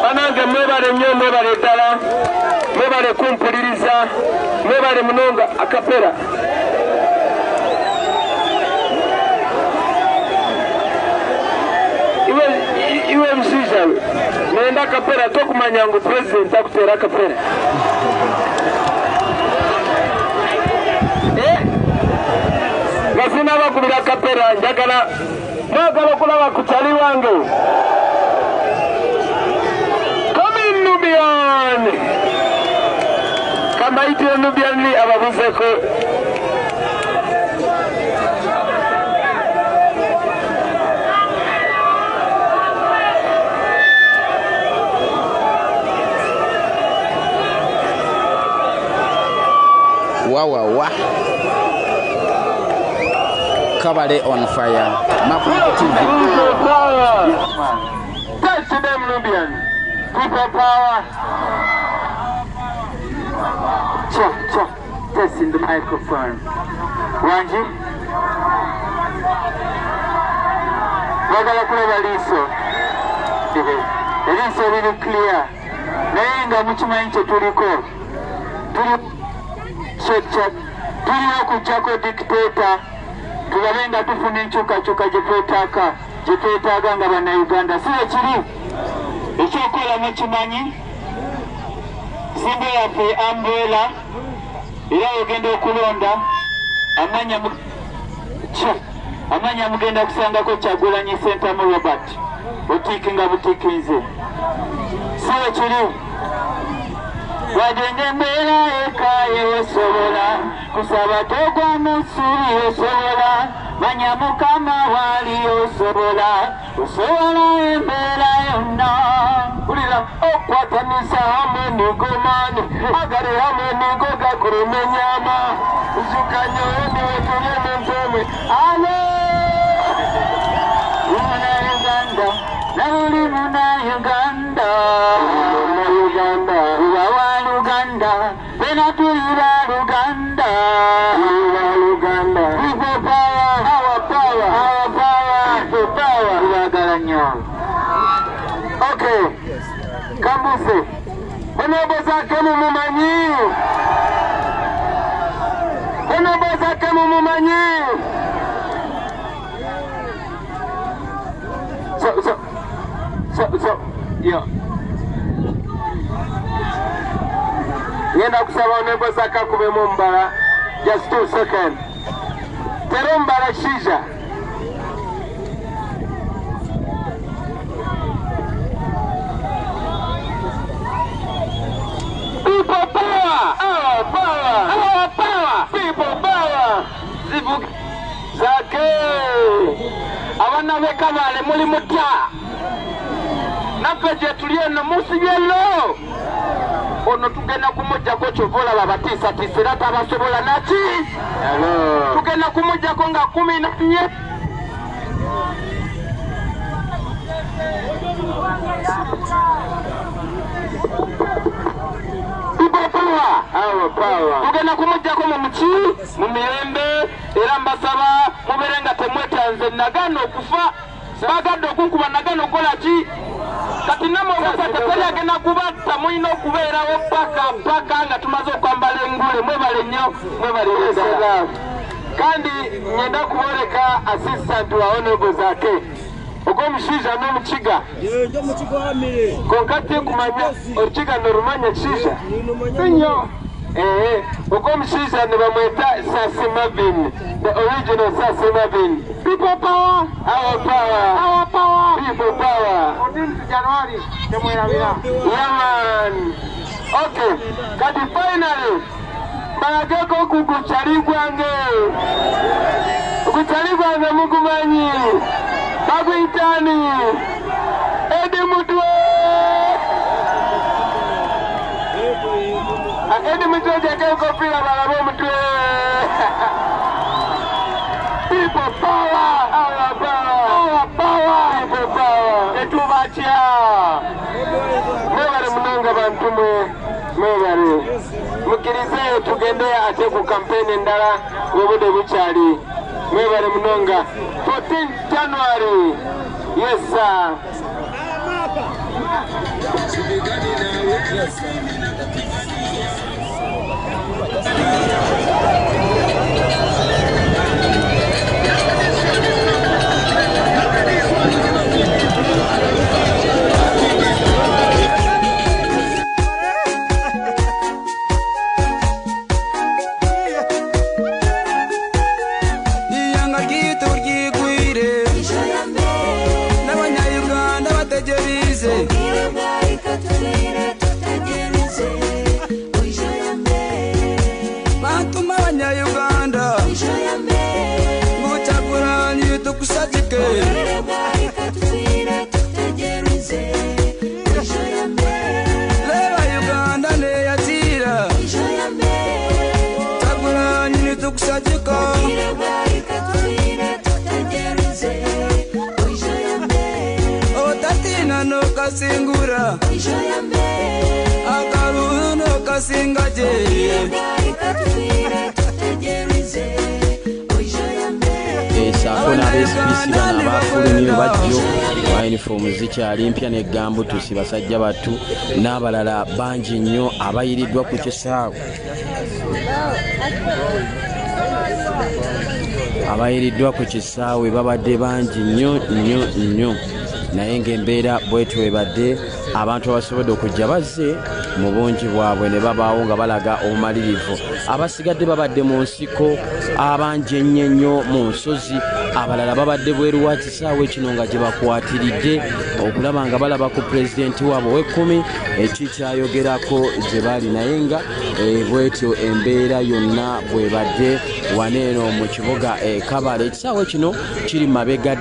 Banange mwebale nnyo, mwebale ddala, mwebale kumpuliriza, mwebale munonga. Akapera iwe msija nenda kapera tokumanya ngu president akutera kapera. Gasina bakubira kapera njagala mwagala okulaba ku kyali wange. Nubian kama ite Nubian ni ababuzeko wa Kabaale on fire. Touch them Nubian. People power. Check. Testing the microphone. Wanji? Wagala kuleba liiso. Liiso liri clear. Naye nga mukimanyi kye tuliko. Check. Tulina okujjako dictator. Tulabe nga tufuna enkyukakyuka gye twetaaga nga bannayuganda. Si bwe kiri? Ekyokola mukimanyi simba yaffe umbrella era ogenda okulonda amanya mugenda kusangako Kyagulanyi Sentamu Robert butiiki nga butiikinze. Siwe kiri wadde embeera ekaye osobola kusaba togwa mu ssuubi osobola manya Mukama waali osobola embeera yonna. Ulira okwatanisa hamwe nigomani agale hamwe nigo gakurumenyama uzukanyoyo niwe tulye muntomwe ale muna Uganda nauli muna Uganda uwawa Uganda bena tulira Uganda people power our power uwagala nnyo. Okay, Kambuse honobo zake mumumanyi so yeah. Ngenda kusaba honobo zake akubemu mbala just 2 seconds. Tero mbala shija people power, our power, people power. Zivu zake abana be Kabaale muli mutya naffe gye tuli eno musibyello ono tugenda kumujjako kyovola babatiisatiisa era tabasobola naki tugenda kumujjako nga 14 tugenda kumujjako mu mirembe era mbasaba mubeere nga temwetanze nagano okufa bagadde okunkuba nagano okola ki kati namwebasatali agenda kubatta mulina okubeerawo paka nga tumaze okwambala engule mwebale nnyo mwebaleresera kandi nyenda kuboleka assistant wa honorable zake ogw'omushiija n'omukiga konkati kumanya orukiga norumanya ekishiija sinyo ogw'omushiija ne bamweta Sasi Marvin, the original Sasi Marvin. People power, our power, our power, people power. January, yeah man. Okay, kati finally barageko kukuchali gwange mugumanyi bagwitani Edi Mutwe Edi Mutwe jakeko pila balabo mutwe people power, our power, people power. Etubacha mwebale munonga bantu mwebale mukirize tugende ate ku kampeni endala obudde bukyali mwebale munonga 14 January yes sir Singura akaru no kasingaje esakona abesipisi bano abafulu niyo bajjo wa uniform zikyali mpya n'eggambo tusi basajja battu n'abalala bangi nnyo abayiriddwa ku kisaawe abayiriddwa ku kisaawe babadde bangi nnyo naye ng'embeera bwetyo ebadde abantu abasobodde okujja bazze mu bungi bwabwe ne babaawo nga balaga obumalirivu abasigadde babadde mu nsiko abangi ennyo mu nsozi abalala babadde bweru wa kisaawe kino nga gye bakwatiridde okulaba nga balaba ku pulezidenti waabwe w'ekkumi ekikyayogerako gye bali naye nga bwetyo embeera yonna bwebadde waneeno mu kibuga Kabaale ekisaawe kino kiri mabega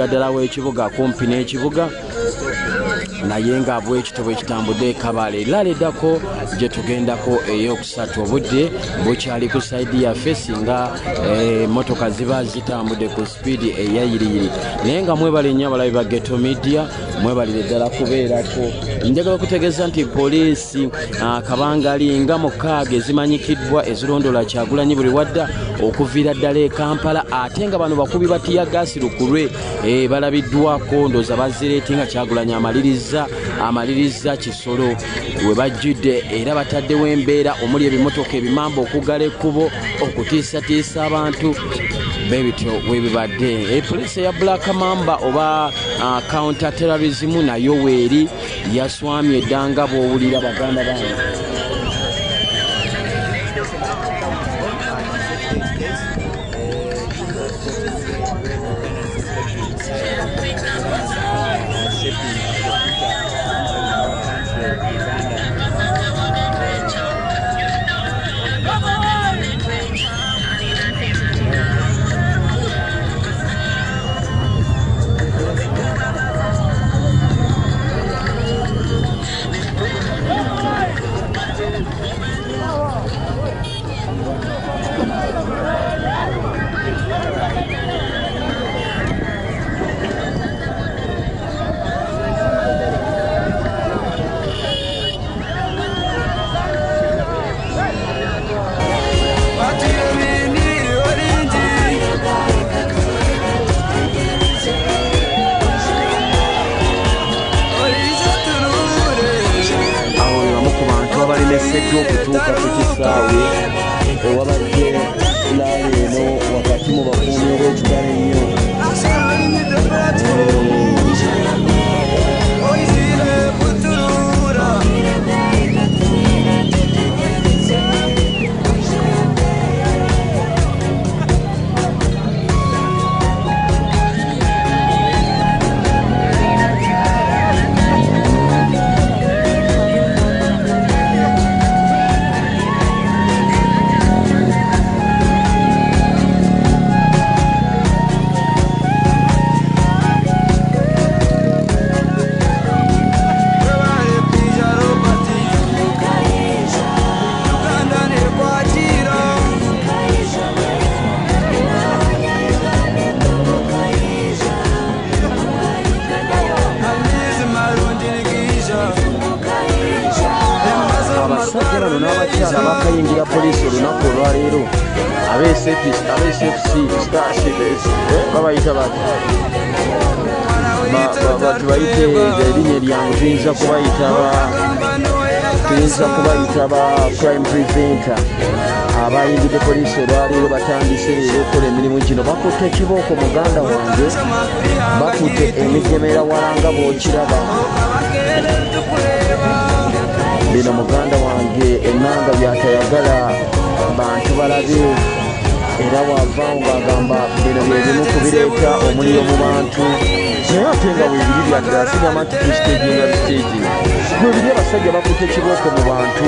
ddala w'ekibuga kumpi n'ekibuga naye nga bwekito bwe kitambudde Kabaale lala eddako gye tugendako ey'okusatu obudde bukyali ku sayidi yaffe singa emmotoka ziba zitambudde ku sipiidi eyayiriyiri naye nga mwebale nnyo abalabi ba Ghetto Media mwebalire ddala kubeerako njagala okutegeeza nti poliisi kabangali nga mukaaga ezimanyikiddwa ezirondoola Kyagulanyi buli wadda okuviira ddala e Kampala ate nga bano bakubi batiya gaasi lukulwe balabiddwako ndooza bazireeti nga Kyagulanyi amaliriza Kisolo we bajjidde era bataddewo embeera omuli ebimotoka ebimamba okugala ekkubo okutiisatiisa abantu bebityo webibadde poliisi eya Black Mamba oba counter terrorism nayo weeri yaswamye eddanga bw'owulira baganda bange Sejo kutuuka ku kisaawe ewabadde fulaani eno wakati mu bakuumi b'ekitale ennyo. N'abakyala bakayingira poliisi olunaku olwaleero ab'SFC babayita tubayite erinnya eryangu tuyinza kubayita ba crime preventer abayingidde poliisi olwaleero batandise leero okukola emirimu gino. bakutte ekibooko muganda wange, bakutte emigemera walanga bw'okiraba. Bino muganda wange ennanga byatayagala bantu balabe, era wavaawo ng'agamba bino byebimu kubireeta omuliro mu bantu. Naye ate nga weebiri byaddala sigamba nti tusiteginga biteegi webiri abasajja bakutte ekibooko mu bantu.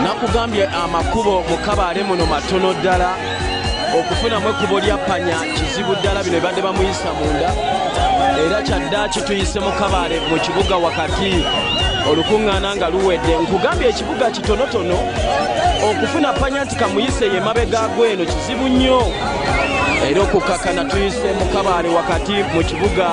Nakugambye amakubo mu Kabaale muno matono ddala okufunamu ekkubo lya ppanya kizibu ddala bino ebadde bamuyisa munda era kyaddaaki tuyise mu Kabaale mu kibuga wakati olukuŋŋaana nga luwedde. Nkugambye ekibuga kitonotono okufuna ppanya nti kamuyise ye mabega gweno kizibu nnyo era okukakkana tuyise mu Kabaale wakati mu kibuga.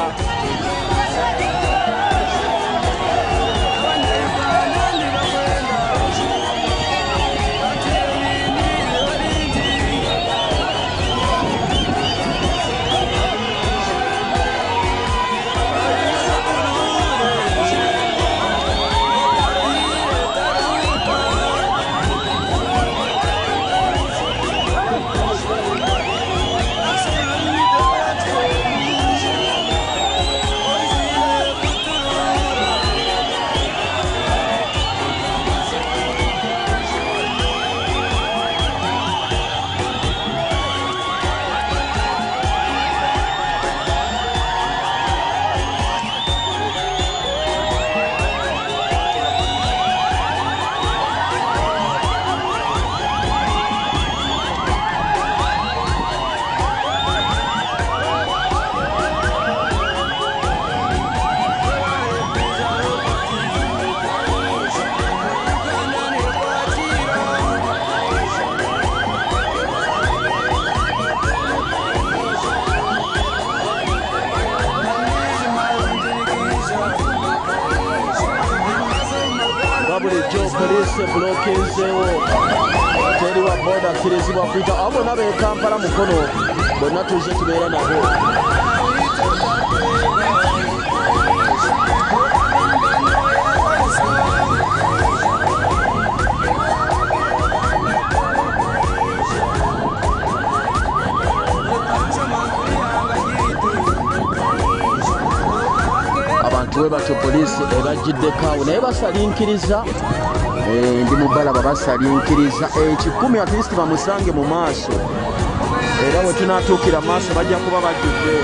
Police blokezewo teri wa boda kirizibwa kuita abo nabe Kampala mukono bonna tuze tubeera nabo. Abantu we batyo poliisi ebajjiddeko naye basalinkiriza ndi mubalaba basalinkiriza ekikumi at least bamusange mu maaso era we tunatuukira maaso bajja kuba bajjudde.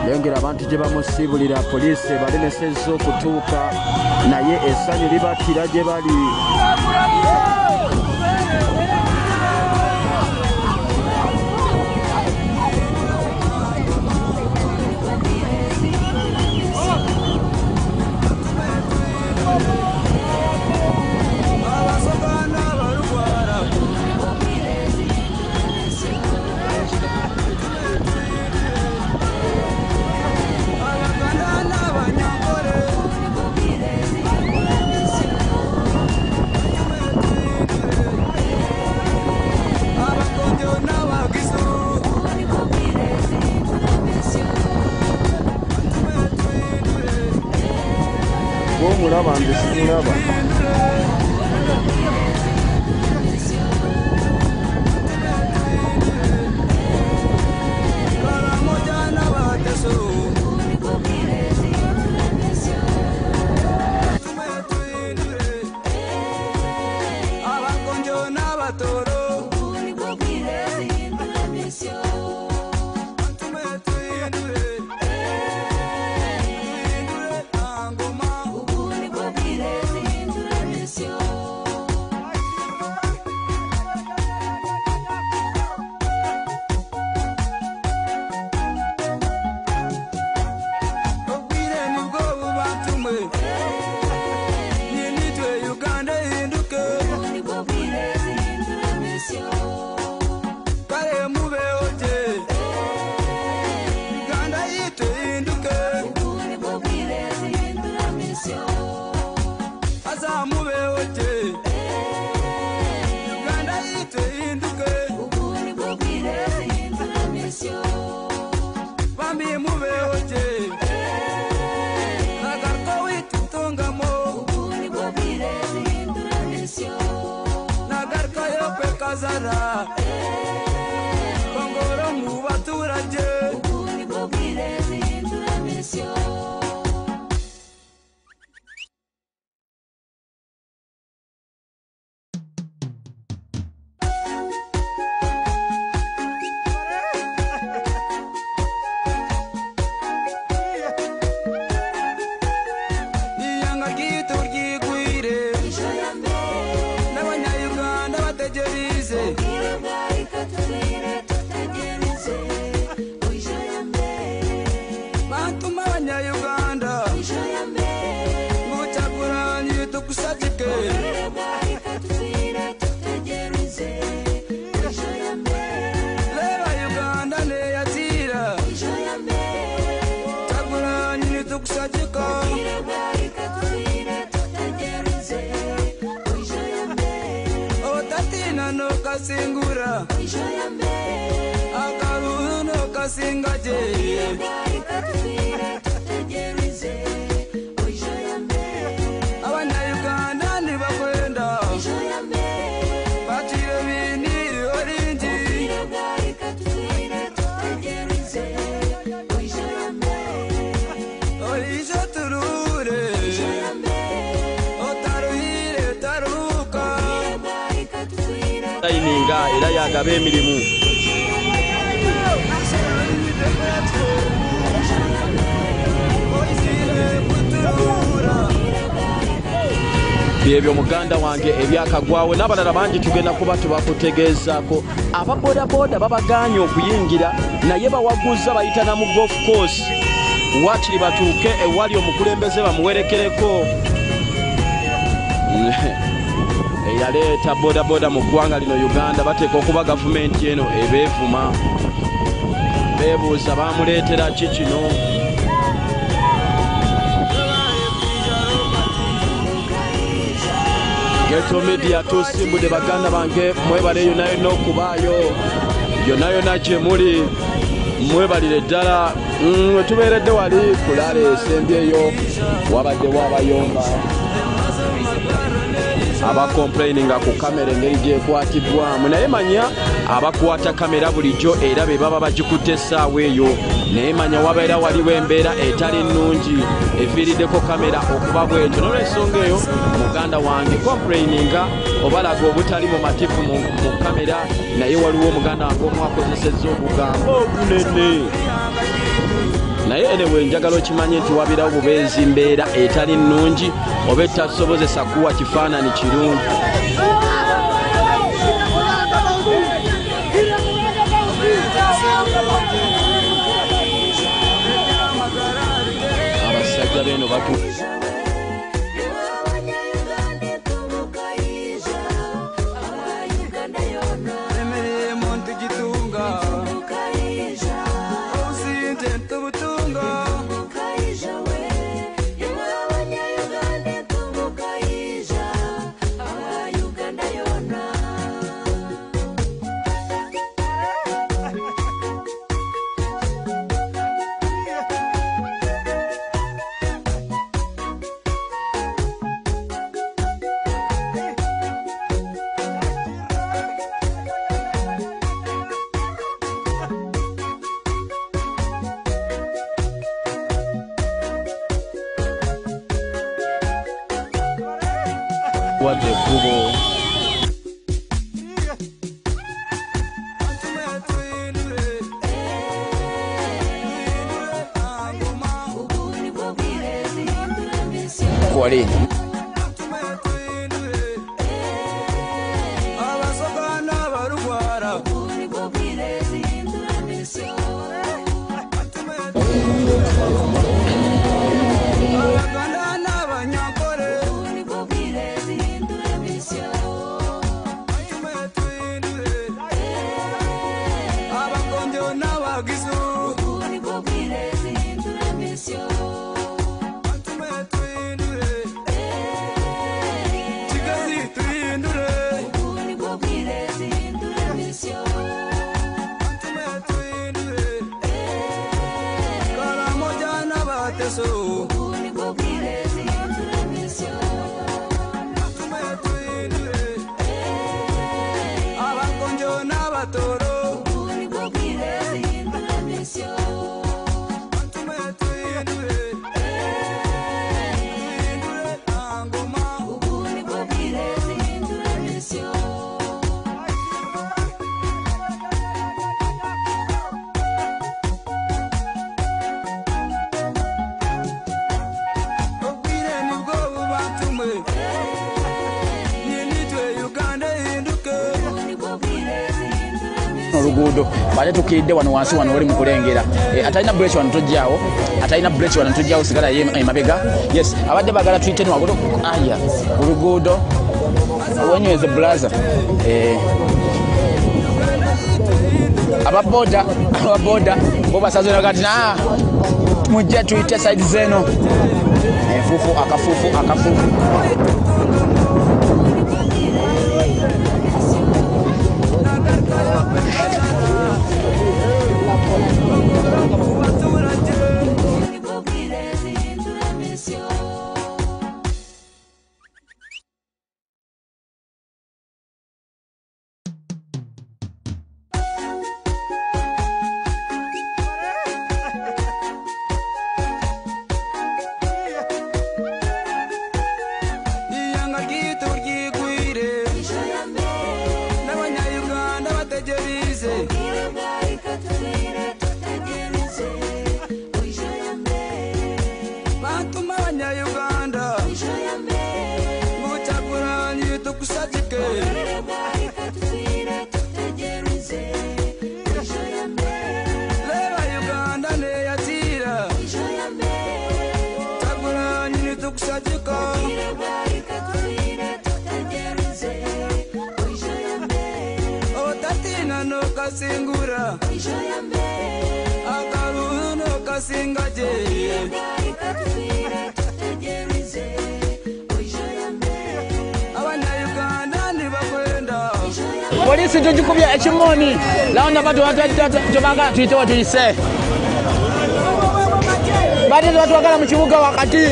Lengera abantu gye bamusibulira poliisi balemesezza okutuuka naye essanyu libattira gye bali. Mulaba nze simulaba. Ninitwe Uganda hinduke. Kare mube oje. Uganda yitu hinduke. Aza mube oje. Uganda yitu hinduke. Bambi mube oje. Nagarko witu tungamo. Nagarko yope kazara. Kongoro mubaturaje. Iyanga gitu ryigwire. N'abanyayuganda bategerize. Batuma abanyayuganda ngucaguranyi tukusatike. Leba Uganda neyatira. Caguranyi tukusatike. Otatina no kasingura. Akaruhu no kasingaje. Abanyayuganda nibakwenda. Batire biniri orinji. Oisha turure. Otaruhire taruka. Tayininga era yagaba emirimu. Byebyo muganda wange ebyakagwawo n'abalala bangi tugenda kuba tubakutegeezaako. Ababodaboda babagaanye okuyingira naye bawaguza bayitana mu golf course. Wakiri batuuke ewali omukulembeze bamuwerekereko. Eyaleeta bodaboda mu ggwanga lino Uganda bateeka okuba gavumenti eno ebeevuma. Beebuuza bamuleetera ki kino. Geto media tusimbudde baganda bange mwebale yonna yonna okubaayo. Yonna yonna gye muli mwebalire ddala. Tubeeredde wali kulaala esembyeyo wabaddewo abayomba. Abakomplaininga ku kamera engeri gyekwatiddwamu naye manya abakwata kamera bulijjo era be baba bagikutte essaawa eyo. Naye manya wabeera waliwo embeera etali nnungi eviiriddeko kamera okuba bwetyo. N'olwensonga eyo muganda wange komplaininga obalaga obutali mu mativu mu kamera naye waliwo omuganda wange omu akozesezza obugambo obunene. Naye anyway njagala okimanye nti wabeerawo bubeezi mbeera etali nnungi oba etasobozesa kuwa kifaananyi kirungi. Abasajja beno batu wadde ekkubo. Kwali. oluguudo bale tukidde wano wansi wano oli mu kulengera atalina bridge wano tojjaawo atalina bridge wano tojjaawo sigala ye mabega yes abadde bagala tuyite wagulo aya oluguudo wenyweze blaza ababoda bo basazira kati mujja tuyite side zeno fufu akafufu Polisi tujikubya ekimoni laona batu watubanga tuyitewa tuyise batu watwagala mu kibuga wakati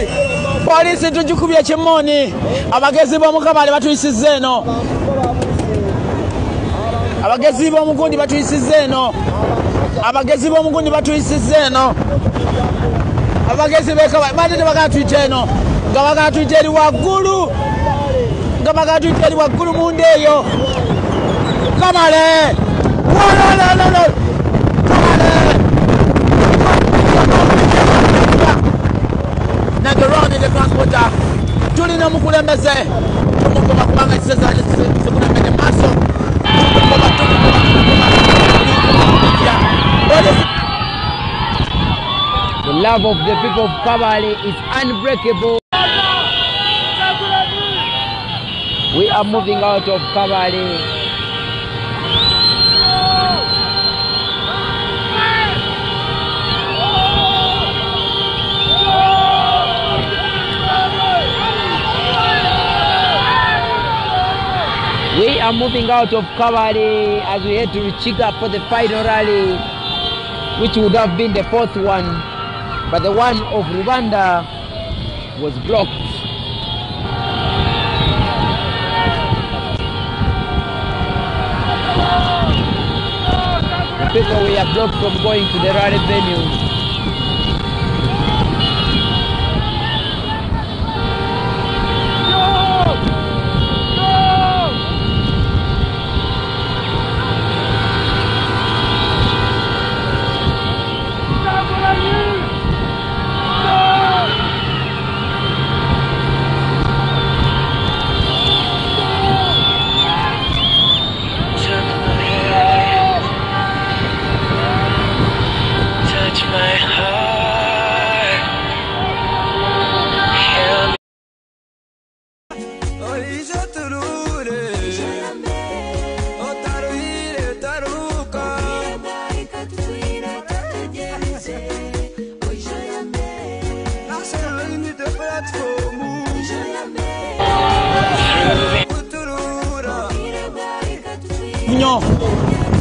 polisi tujikubya ekimoni abagezi b'omukabale batuyisize eno abagezi b'omugundi batuyisize eno abagezi b'omugundi batuyisize eno abagezi b'ekabale batu tebagala tuyite eno nga bagala tuyite eri waggulu nga bagala tuyite eri waggulu mu ndeeyo Kabaale! No! Kabaale! Nagaroni the transporter. Tulina mukulembeze. Tumukoma kubanga kiseza sekulembeze maso. The love of the people of Kabaale is unbreakable. We are moving out of Kabaale. We are moving out of Kabaale as we head to Ruchiga for the final rally, which would have been the fourth one, but the one of Rwanda was blocked. The people we are blocked from going to the rally venue.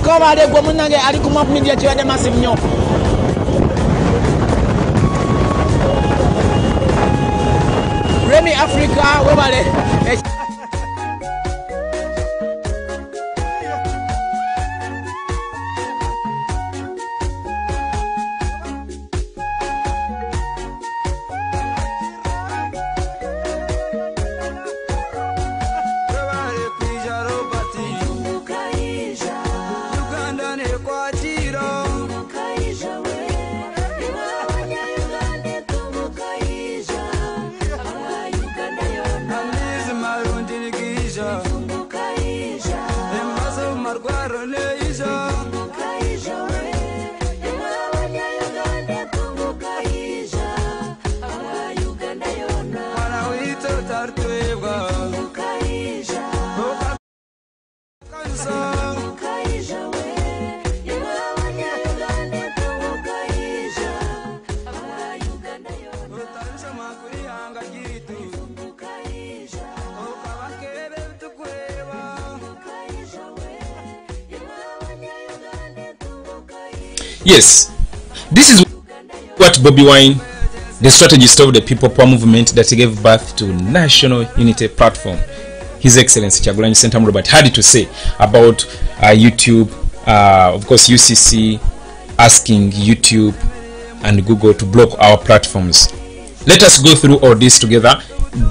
Kabaale gwe munange ali ku map media kiwadde massive nnyo. Remy Africa webale. Yes, this is what Bobiwine, the strategist of the People Power movement that gave birth to National Unity Platform, His Excellency Kyagulanyi Ssentamu Robert, had to say about YouTube, of course UCC asking YouTube and Google to block our platforms. Let us go through all this together,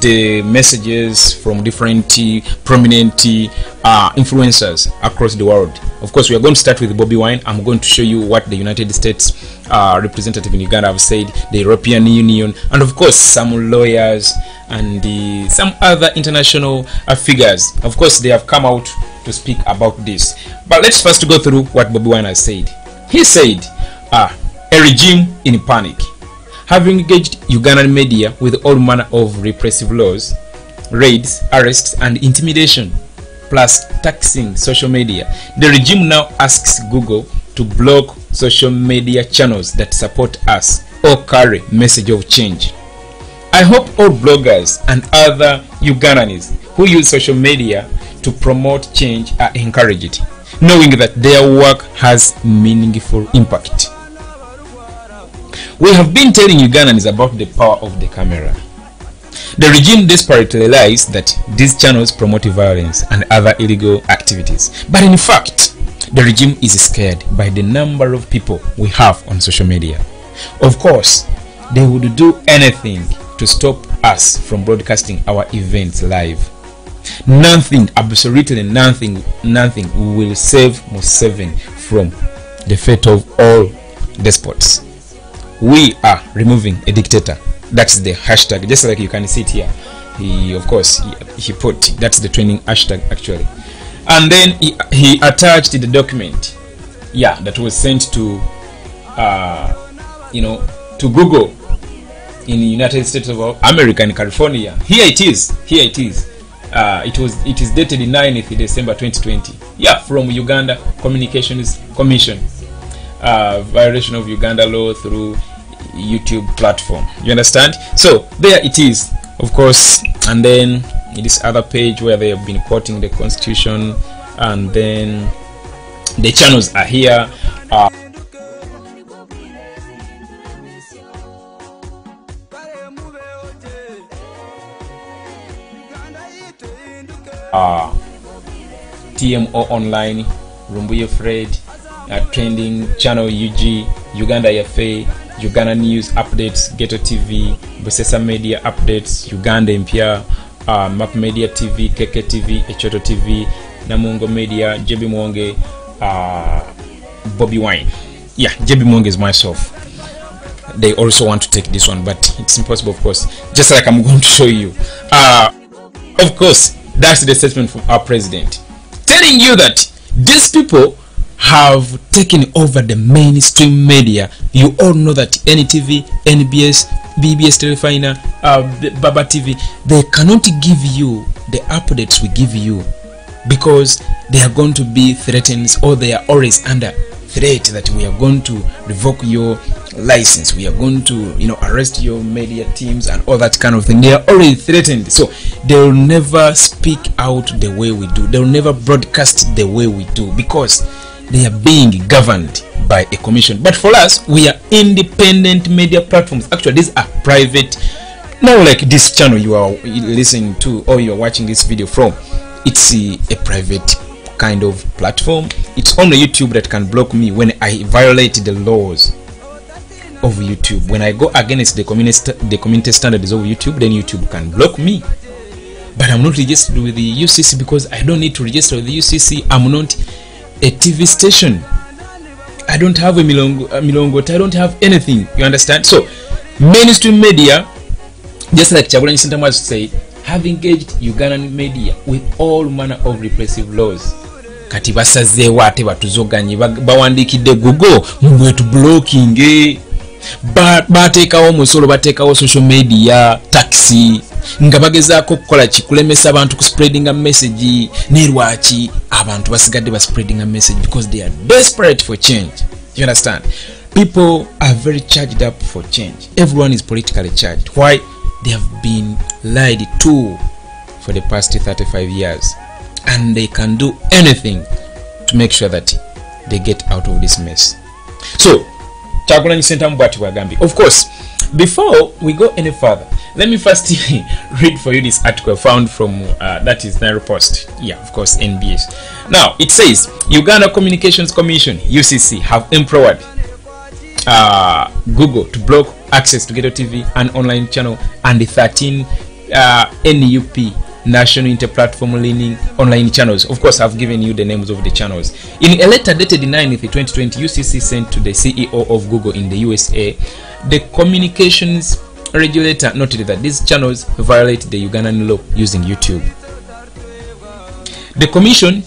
the messages from different prominent influencers across the world. Of course, we are going to start with Bobiwine. I'm going to show you what the United States representative in Uganda have said, the European Union, and of course some lawyers and some other international figures. Of course, they have come out to speak about this. But let's first go through what Bobiwine has said. He said, a regime in panic, having engaged Ugandan media with all manner of repressive laws, raids, arrests, and intimidation, plus taxing social media. The regime now asks Google to block social media channels that support us or carry message of change. I hope all bloggers and other Ugandans who use social media to promote change are encouraged, knowing that their work has meaningful impact. We have been telling Ugandans about the power of the camera. The regime desperately lies that these channels promote violence and other illegal activities. But in fact, the regime is scared by the number of people we have on social media. Of course, they would do anything to stop us from broadcasting our events live. Nothing, absolutely nothing will save Museveni from the fate of all despots. We are removing a dictator. That's the hashtag, just like you can see it here. He put, that's the training hashtag actually. And then he attached the document, that was sent to to Google in the United States of America, in California. Here it is. It is dated 9th December 2020. From Uganda Communications Commission. Violation of Uganda law through YouTube platform. You understand? So there it is, of course. And then in this other page where they have been quoting the Constitution, and then the channels are here. TMO Online, Rumbuye Fred, Trending Channel UG, Uganda FA, Uganda News Updates, Ghetto TV, Busesa Media Updates, Uganda Mpya, Map Media TV, KK TV, Echoto TV, Namungo Media, JB Muwonge, Bobiwine. JB Muwonge is myself. They also want to take this one, but it's impossible, of course, just like I'm going to show you. Of course, that's the statement from our president, telling you that these people have taken over the mainstream media. You all know that NTV, NBS, BBS Telefina, Baba TV, they cannot give you the updates we give you because they are going to be threatened, or they are always under threat that we are going to revoke your license, we are going to arrest your media teams and all that kind of thing. They are already threatened, so they will never speak out the way we do. They will never broadcast the way we do because they are being governed by a commission. But for us, we are independent media platforms. Actually, these are private. Now, like this channel you are listening to or you are watching this video from, it's a private kind of platform. It's only YouTube that can block me when I violate the laws of YouTube. When I go against the community standards of YouTube, then YouTube can block me. But I'm not registered with the UCC because I don't need to register with the UCC. I'm not a TV station. I don't have a Milongot. I don't have anything. You understand? So mainstream media, just like Kyagulanyi Ssentamu has said, have engaged Ugandan media with all manner of repressive laws. Kati basazeewo ate batuzoganye bawandikidde Google mwetu blocking bateekawo omusolo, bateekawo social media taxi, nga bagezaako okukola kikulemesa abantu ku spreading a message. Nerwaki abantu basigadde ba spreading a message? Because they are desperate for change. You understand? People are very charged up for change. Everyone is politically charged. Why? They have been lied to for the past 35 years, and they can do anything to make sure that they get out of this mess. So Kyagulanyi Ssentamu bw'ati bw'agambye. Of course, before we go any further, let me first read for you this article found from that is Nairo Post. Yeah, of course, NBS. Now it says Uganda Communications Commission (UCC) have empowered Google to block access to Ghetto TV, an online channel, and the 13 NUP National Inter-Platform Learning online channels. Of course, I've given you the names of the channels. In a letter dated 9th 2020, UCC sent to the CEO of Google in the USA, the communications regulator noted that these channels violate the Ugandan law using YouTube. The commission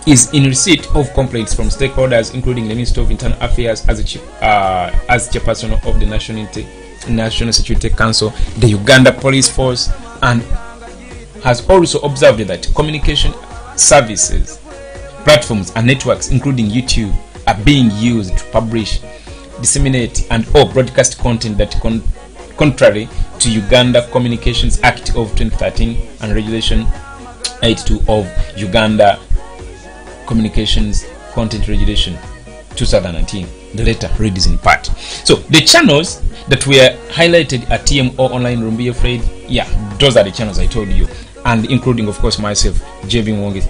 is in receipt of complaints from stakeholders, including the Minister of Internal Affairs as chairperson of the National Security Council, the Uganda Police Force, and has also observed that communication services, platforms, and networks, including YouTube, are being used to publish, disseminate, and or broadcast content that contrary to Uganda Communications Act of 2013 and Regulation 82 of Uganda Communications Content Regulation 2019. The letter reads in part. So the channels that were highlighted at TMO Online Rumbi Afraid, yeah, those are the channels I told you, and including of course myself, JB Muwonge,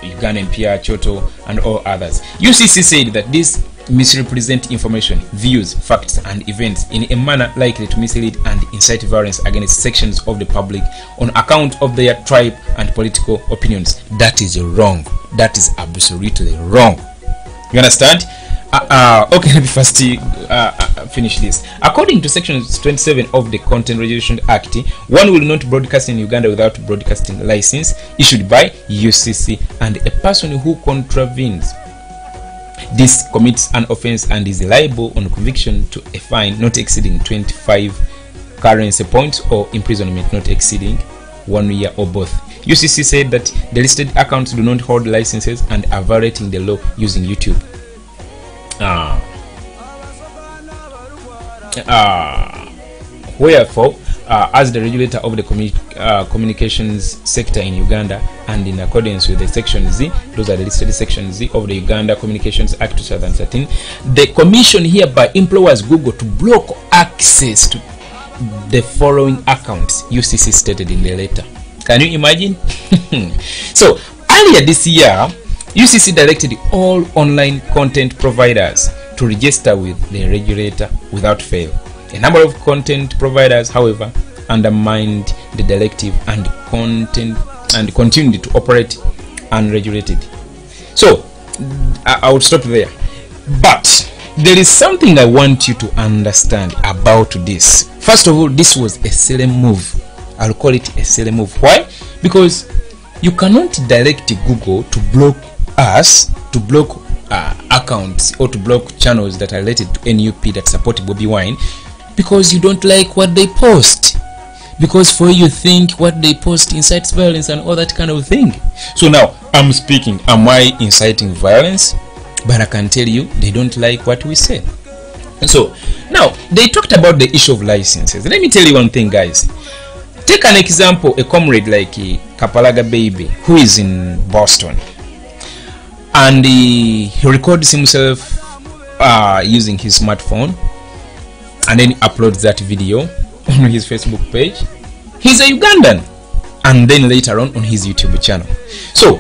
Ugandan PR, Choto, and all others. UCC said that this misrepresent information, views, facts, and events in a manner likely to mislead and incite violence against sections of the public on account of their tribe and political opinions. That is wrong. That is absolutely wrong. You understand? Okay, let me first finish this. According to section 27 of the Content Regulation Act, one will not broadcast in Uganda without broadcasting license issued by UCC, and a person who contravenes this commits an offense and is liable on conviction to a fine not exceeding 25 currency points or imprisonment not exceeding 1 year or both. UCC said that the listed accounts do not hold licenses and are violating the law using YouTube. Wherefore, as the regulator of the communications sector in Uganda, and in accordance with the Section Z, those are the listed Section Z of the Uganda Communications Act 2013, the Commission hereby implores Google to block access to the following accounts, UCC stated in the letter. Can you imagine? So, earlier this year, UCC directed all online content providers to register with the regulator without fail. A number of content providers, however, undermined the directive and continued to operate unregulated. So I would stop there. But there is something I want you to understand about this. First of all, this was a silly move. I'll call it a silly move. Why? Because you cannot direct Google to block us, to block accounts, or to block channels that are related to NUP that support Bobiwine, because you don't like what they post, because for you think what they post incites violence and all that kind of thing. So now I'm speaking, am I inciting violence? But I can tell you they don't like what we say. And so now they talked about the issue of licenses. Let me tell you one thing, guys. Take an example, a comrade like Kapalaga Baby, who is in Boston, and he records himself using his smartphone and then uploads that video on his Facebook page. He's a Ugandan, and then later on his YouTube channel. So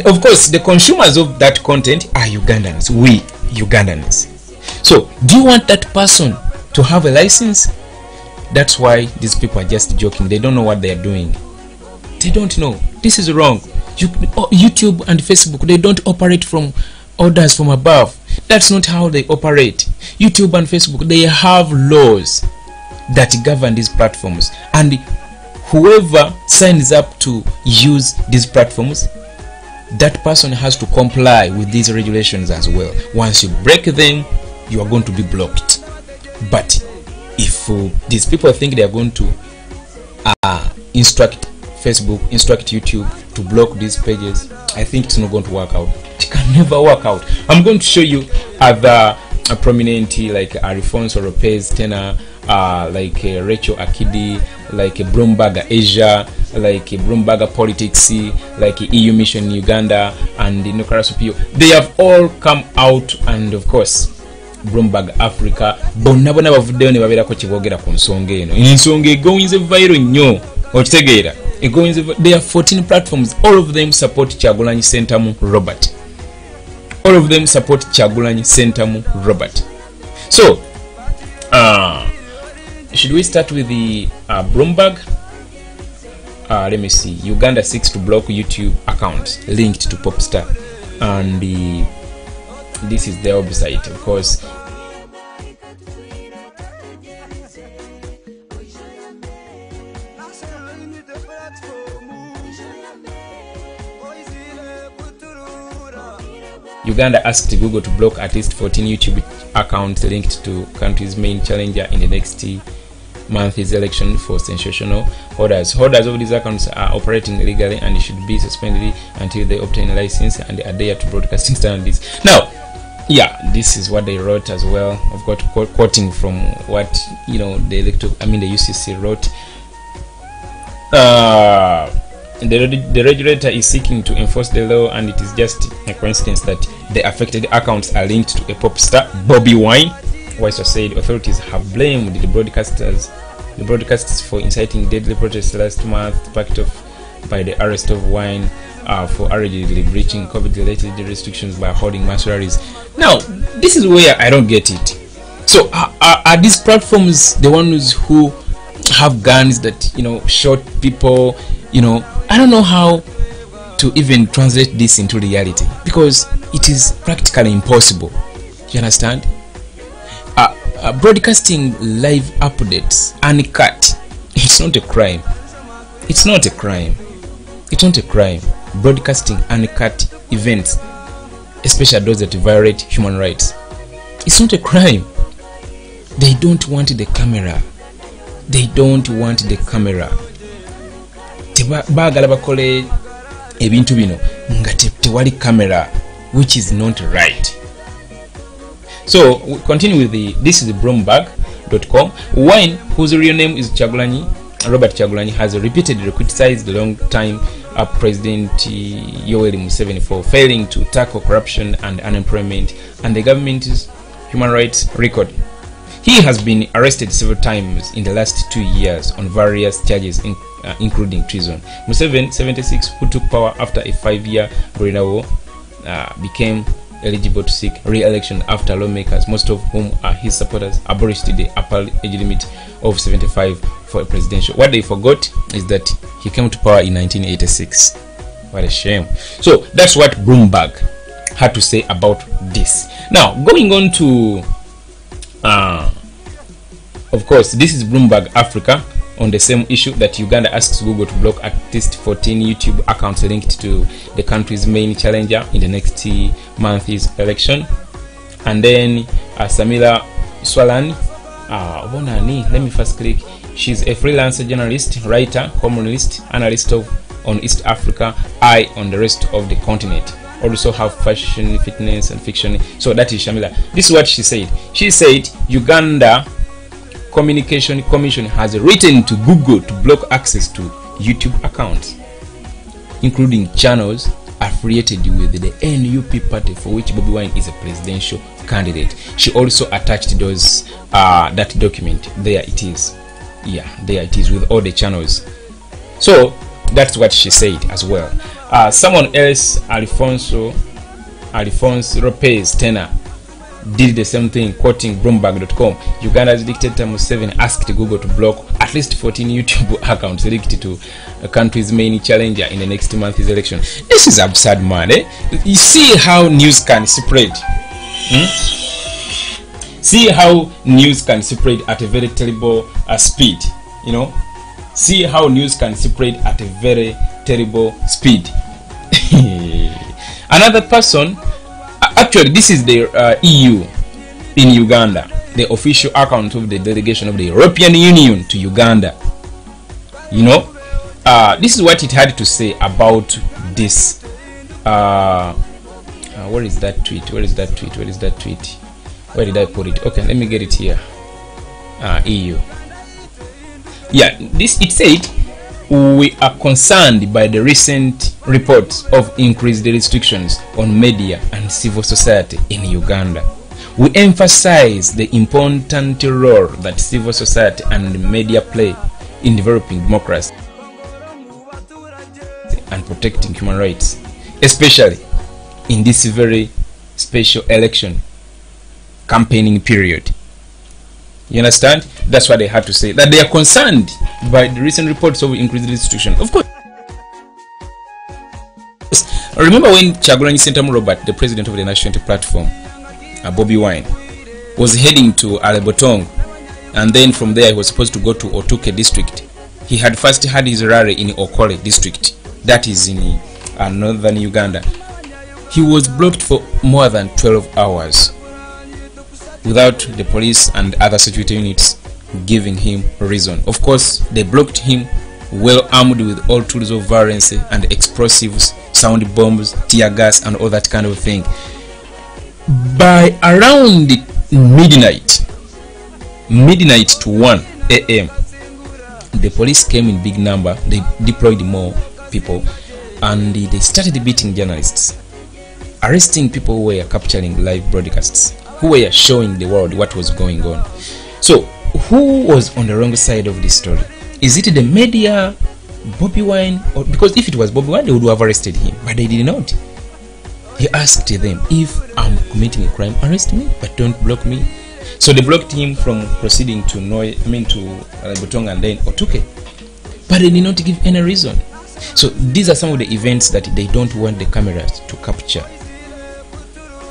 of course the consumers of that content are Ugandans, we Ugandans. So do you want that person to have a license? That's why these people are just joking. They don't know what they are doing. They don't know. This is wrong. YouTube and Facebook, they don't operate from orders from above. That's not how they operate. YouTube and Facebook, they have laws that govern these platforms, and whoever signs up to use these platforms, that person has to comply with these regulations as well. Once you break them, you are going to be blocked. But if these people think they are going to instruct Facebook, instruct YouTube to block these pages, I think it's not going to work out. It can never work out. I'm going to show you other prominent like Alfonso Lopez Tena, like Rachel Akidi, like Bloomberg Asia, like Bloomberg Politics, like EU Mission in Uganda, and the Nukarasupio. They have all come out, and of course Bloomberg Africa bonna bavuddeyo ne babeerako kibogera ku nsonga eno. Ensonga egoyinze viral nnyo okitegeera. There are 14 platforms. All of them support Kyagulanyi Ssentamu Robert. All of them support Kyagulanyi Ssentamu Robert. So should we start with the Bloomberg? Let me see. Uganda seeks to block YouTube accounts linked to Popstar, and this is their website, of course. Uganda asked Google to block at least 14 YouTube accounts linked to country's main challenger in the next month's election for sensational holders. Holders of these accounts are operating illegally and should be suspended until they obtain a license and adhere to broadcasting standards. Now, yeah, this is what they wrote as well. I've got quoting from what the UCC wrote. The regulator is seeking to enforce the law, and it is just a coincidence that the affected accounts are linked to a pop star, Bobiwine. Weiser said authorities have blamed the broadcasters for inciting deadly protests last month, backed off by the arrest of Wine for allegedly breaching COVID-related restrictions by holding mass rallies. Now, this is where I don't get it. So, are these platforms the ones who have guns that shot people? I don't know how to even translate this into reality, because it is practically impossible. You understand? Broadcasting live updates uncut, it's not a crime. It's not a crime. It's not a crime. Broadcasting uncut events, especially those that violate human rights, it's not a crime. They don't want the camera. They don't want the camera. Bagala bakole ebintu bino nga tewali camera, which is not right. So we continue with this is the Bloomberg.com. Wine, whose real name is Robert Kyagulanyi, has repeatedly criticized the long-time President Yoweri Museveni for failing to tackle corruption and unemployment and the government's human rights record. He has been arrested several times in the last 2 years on various charges, including treason. Museveni, 76, who took power after a 5-year guerrilla war, became eligible to seek re-election after lawmakers, most of whom are his supporters, abolished the upper age limit of 75 for a presidential. What they forgot is that he came to power in 1986. What a shame. So that's what Bloomberg had to say about this. Now, going on to of course, this is Bloomberg Africa on the same issue that Uganda asks Google to block at least 14 YouTube accounts linked to the country's main challenger in the next month's election. And then Samira Swalan, let me first click. She's a freelancer journalist, writer, columnist, analyst on East Africa, eye on the rest of the continent. Also have fashion, fitness, and fiction. So that is Shamila. This is what she said. She said Uganda Communication Commission has written to Google to block access to YouTube accounts, including channels affiliated with the NUP party, for which Bobiwine is a presidential candidate. She also attached those that document. There it is. Yeah, there it is with all the channels. So that's what she said as well. Someone else, Alphonse Lopez Tena, did the same thing, quoting Bloomberg.com. Uganda's dictator Museveni asked Google to block at least 14 YouTube accounts linked to a country's main challenger in the next month's election. This is absurd, man. You see how news can spread. See how news can spread at a very terrible speed. See how news can spread at a very terrible speed. Another person. Actually, this is the EU in Uganda, the official account of the delegation of the European Union to Uganda. This is what it had to say about this. Where is that tweet? Where is that tweet? Where is that tweet? Where did I put it? Okay, let me get it here. EU. Yeah, this it said, we are concerned by the recent reports of increased restrictions on media and civil society in Uganda. We emphasize the important role that civil society and media play in developing democracy and protecting human rights, especially in this very special election campaigning period. You understand? That's what they had to say, that they are concerned by the recent reports of increased restriction. Of course, remember when Kyagulanyi Ssentamu Robert, the president of the National Unity Platform, Bobiwine, was heading to Alebotong, and then from there he was supposed to go to Otuke district. He had first had his rally in Okole district, that is in northern Uganda. He was blocked for more than 12 hours without the police and other security units giving him a reason. Of course, they blocked him well armed with all tools of violence and explosives, sound bombs, tear gas, and all that kind of thing. By around midnight to 1 a.m., the police came in big number. They deployed more people, and they started beating journalists, arresting people who were capturing live broadcasts, who were showing the world what was going on. So who was on the wrong side of this story? Is it the media, Bobiwine? Or because if it was Bobiwine, they would have arrested him, but they did not. He asked them, if I'm committing a crime, arrest me, but don't block me. So they blocked him from proceeding to Botong and then Otuke, but they did not give any reason. So these are some of the events that they don't want the cameras to capture,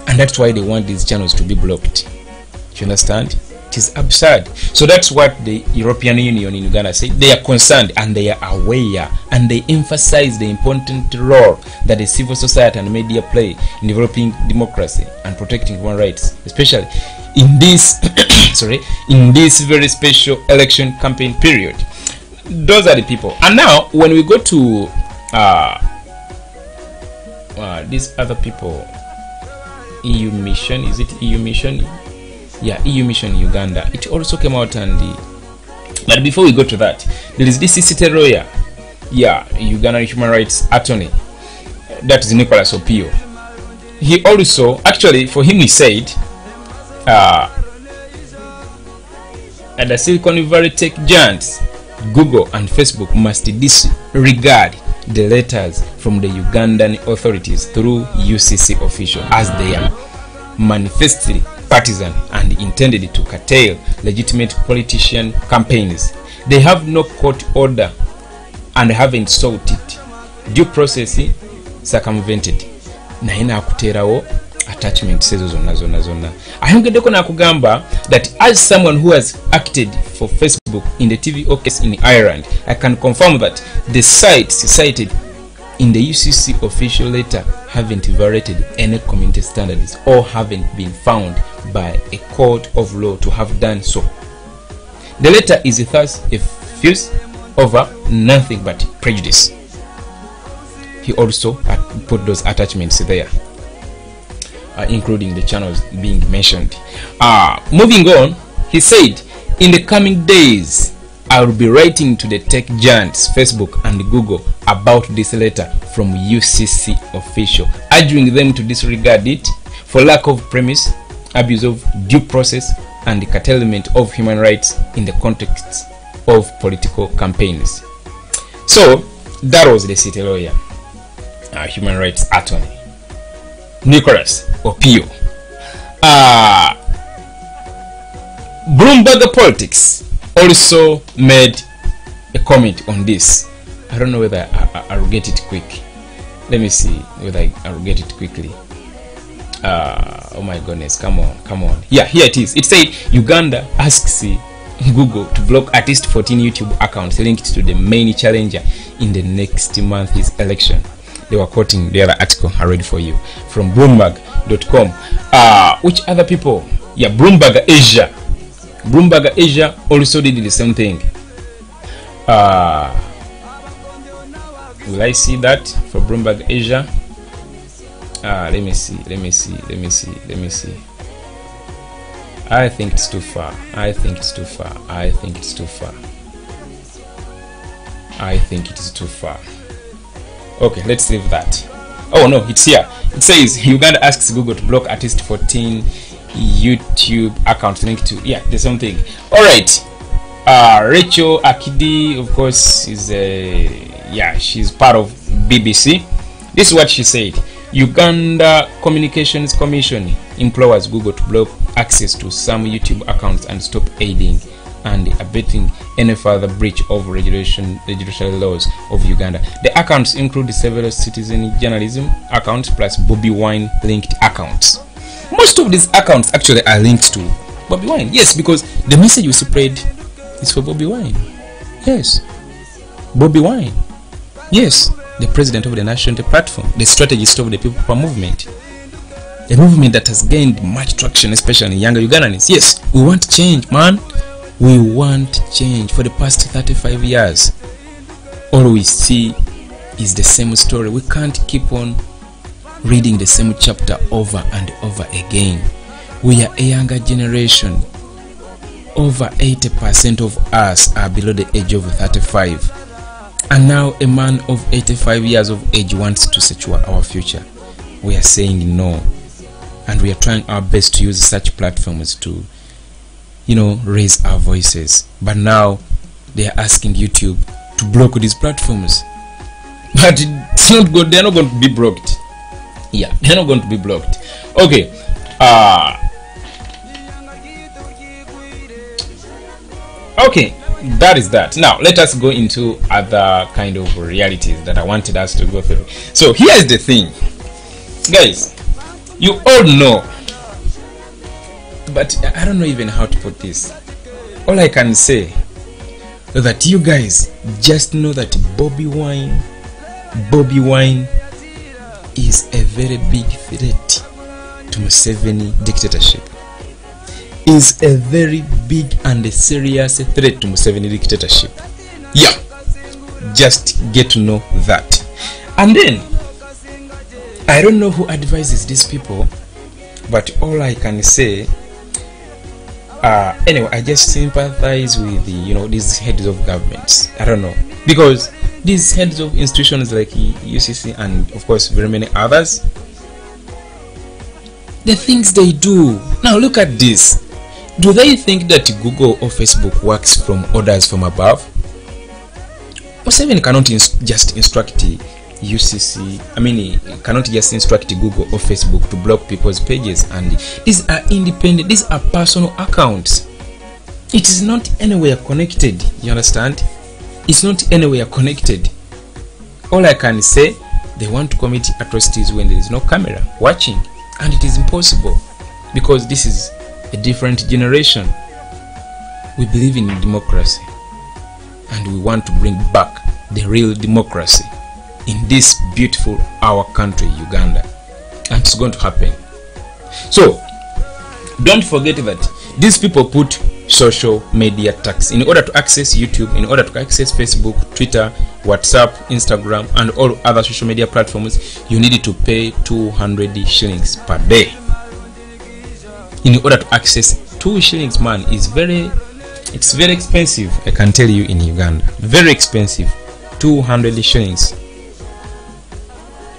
and that's why they want these channels to be blocked. Do you understand? It is absurd. So that's what the European Union in Uganda say. They are concerned and they are aware, and they emphasize the important role that the civil society and media play in developing democracy and protecting human rights, especially in this in this very special election campaign period. Those are the people. And now when we go to these other people, EU mission, is it EU mission? Yeah, EU mission Uganda. It also came out, and but before we go to that, there is this city lawyer, yeah, Uganda human rights attorney, that is Nicholas Opio. He also, actually, for him, he said and the Silicon Valley tech giants Google and Facebook must disregard the letters from the Ugandan authorities through UCC officials, as they are manifestly partisan and intended to curtail legitimate politician campaigns. They have no court order and haven't sought it. Due process circumvented. Naina akuterawo attachment sezo zonna. Ayongeddeko nakugamba that as someone who has acted for Facebook in the TVO case in Ireland, I can confirm that the sites cited in the UCC official letter haven't violated any community standards or haven't been found by a court of law to have done so. The letter is thus a fuse over nothing but prejudice. He also put those attachments there, including the channels being mentioned. Moving on, he said, in the coming days, I will be writing to the tech giants Facebook and Google about this letter from UCC official, urging them to disregard it for lack of premise, abuse of due process, and the curtailment of human rights in the context of political campaigns. So that was the city lawyer, human rights attorney, Nicholas Opio. Bloomberg Politics also made a comment on this. I don't know whether I will get it quick. Let me see whether I will get it quickly. Oh my goodness, come on. Yeah, here it is. It said Uganda asks Google to block at least 14 YouTube accounts linked to the main challenger in the next month's election. They were quoting the other article I read for you from Bloomberg.com. Which other people? Yeah, Bloomberg Asia. Bloomberg Asia also did the same thing. Will I see that for Bloomberg Asia? Let me see. I think it's too far. I think it is too far. Okay, let's leave that. Oh no, it's here. It says Uganda asks Google to block at least 14 YouTube accounts linked to, yeah, the same thing. All right. Rachel Akidi, of course, is she's part of BBC. This is what she said. Uganda Communications Commission implores Google to block access to some YouTube accounts and stop aiding and abetting any further breach of regulatory laws of Uganda. The accounts include several citizen journalism accounts plus Bobiwine linked accounts. Most of these accounts actually are linked to Bobiwine. Yes, because the message we spread is for Bobiwine. Yes, Bobiwine. Yes, the president of the national platform, the strategist of the People Power movement, a movement that has gained much traction, especially in younger Ugandans. Yes, we want change, man. We want change. For the past 35 years, all we see is the same story. We can't keep on reading the same chapter over and over again. We are a younger generation. Over 80% of us are below the age of 35. And now a man of 85 years of age wants to secure our future. We are saying no. And we are trying our best to use such platforms to, raise our voices. But now they are asking YouTube to block these platforms. But it's not good. They're not going to be blocked. Yeah, they're not going to be blocked. Okay. Okay, that is that. Now let us go into other kind of realities that I wanted us to go through. So here's the thing, guys. You all know, but I don't know even how to put this. All I can say is that you guys just know that Bobiwine is a very big threat to Museveni dictatorship. Is a very big and a serious threat to Museveni dictatorship. Yeah, just get to know that. And then I don't know who advises these people, but all I can say, anyway, I just sympathize with these heads of governments. I don't know, because these heads of institutions like UCC and of course very many others, the things they do. Now look at this. Do they think that Google or Facebook works from orders from above? Museveni cannot just instruct UCC. He cannot just instruct Google or Facebook to block people's pages. And these are independent. These are personal accounts. It is not anywhere connected. You understand? It's not anywhere connected. All I can say, they want to commit atrocities when there is no camera watching, and it is impossible because this is a different generation. We believe in democracy and we want to bring back the real democracy in this beautiful our country, Uganda, and it's going to happen. So don't forget that these people put social media tax. In order to access YouTube, in order to access Facebook, Twitter, WhatsApp, Instagram and all other social media platforms, you need to pay 200 shillings per day. In order to access 2 shillings, man, it's very expensive. I can tell you, in Uganda, very expensive. 200 shillings.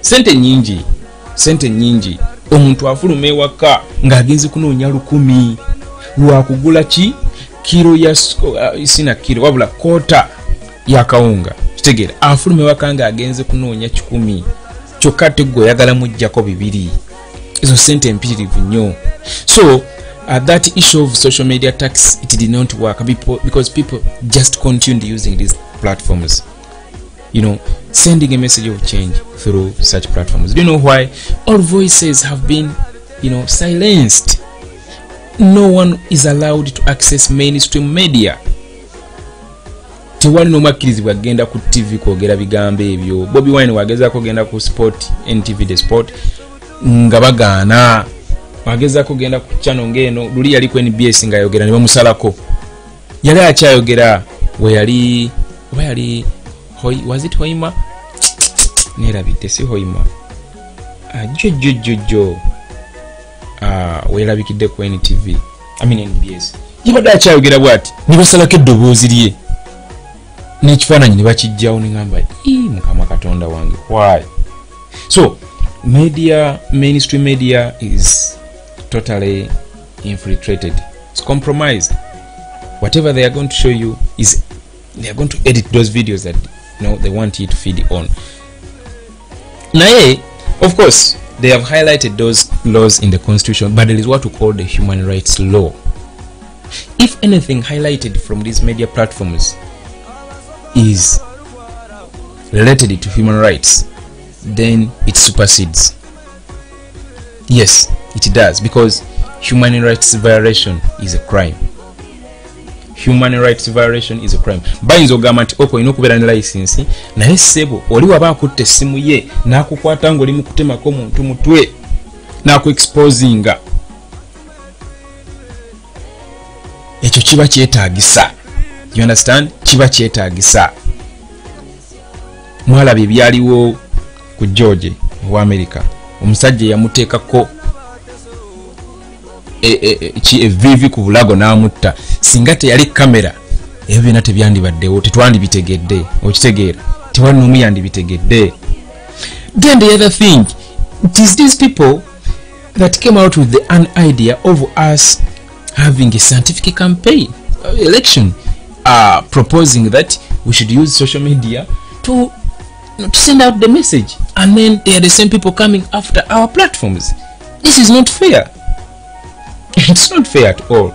Sente nyingi. Omuntu afuluma ewaka ng'agenze kunoonya 10 lwa kugula kilo ya sina kilo wabula kota ya kawunga. Kitegera afuluma ewaka ng'agenze kunoonya 10 kyokka teggo oyagala mujjako 2. Izo sente mpitirivu nnyo. So that issue of social media tax, it did not work because people just continued using these platforms, sending a message of change through such platforms. Do you know why? All voices have been silenced. No one is allowed to access mainstream media. Tewali nomakkirizibwa agenda ku TV kwogera bigambo ebyo. Bobiwine wagezaako kugenda ku sport, NTV the sport nga bagaana. Wagezaako kugenda ku channel ngeno luli yali ku NBS nga yogera ne bamusalako. Yali akyayogera we yali was it Hoima? Nerabite si Hoima. Jojo. We labikidde ku NTV. NBS. Yabadde akyayogera bwati. Ne basalako eddoboozi lye. n'ekifaananyi ne bakijjawo ne ngamba mukama katonda wange why. So media, mainstream media is totally infiltrated, it's compromised. Whatever they are going to show you is they are going to edit those videos that they want you to feed on. Now, of course, they have highlighted those laws in the constitution, but there is what we call the human rights law. If anything highlighted from these media platforms is related to human rights, then it supersedes. Yes, it does, because human rights violation is a crime. Human rights violation is a crime. Bayinza ogamba nti oko ino kubeera ne license naye sebo oli waba akutte essimu ye n'akukwata ng'oli mu kutemako omuntu mutwe n'akuexposinga, ekyo kiba kyetaagisa. You understand? Kiba kyetaagisa. Mwalaba ebyaliwo ku George wa America, omusajja yamuteekako evivi ku bulago n'amutta. Singa teyali kamera ebyo byonna tebyandibaddewo, tetwandibitegedde. Okitegeera, tewali n'omu yandibitegedde. Then the other thing, it is these people that came out with an idea of us having a scientific campaign election, proposing that we should use social media to send out the message, and then they are the same people coming after our platforms. This is not fair. It's not fair at all.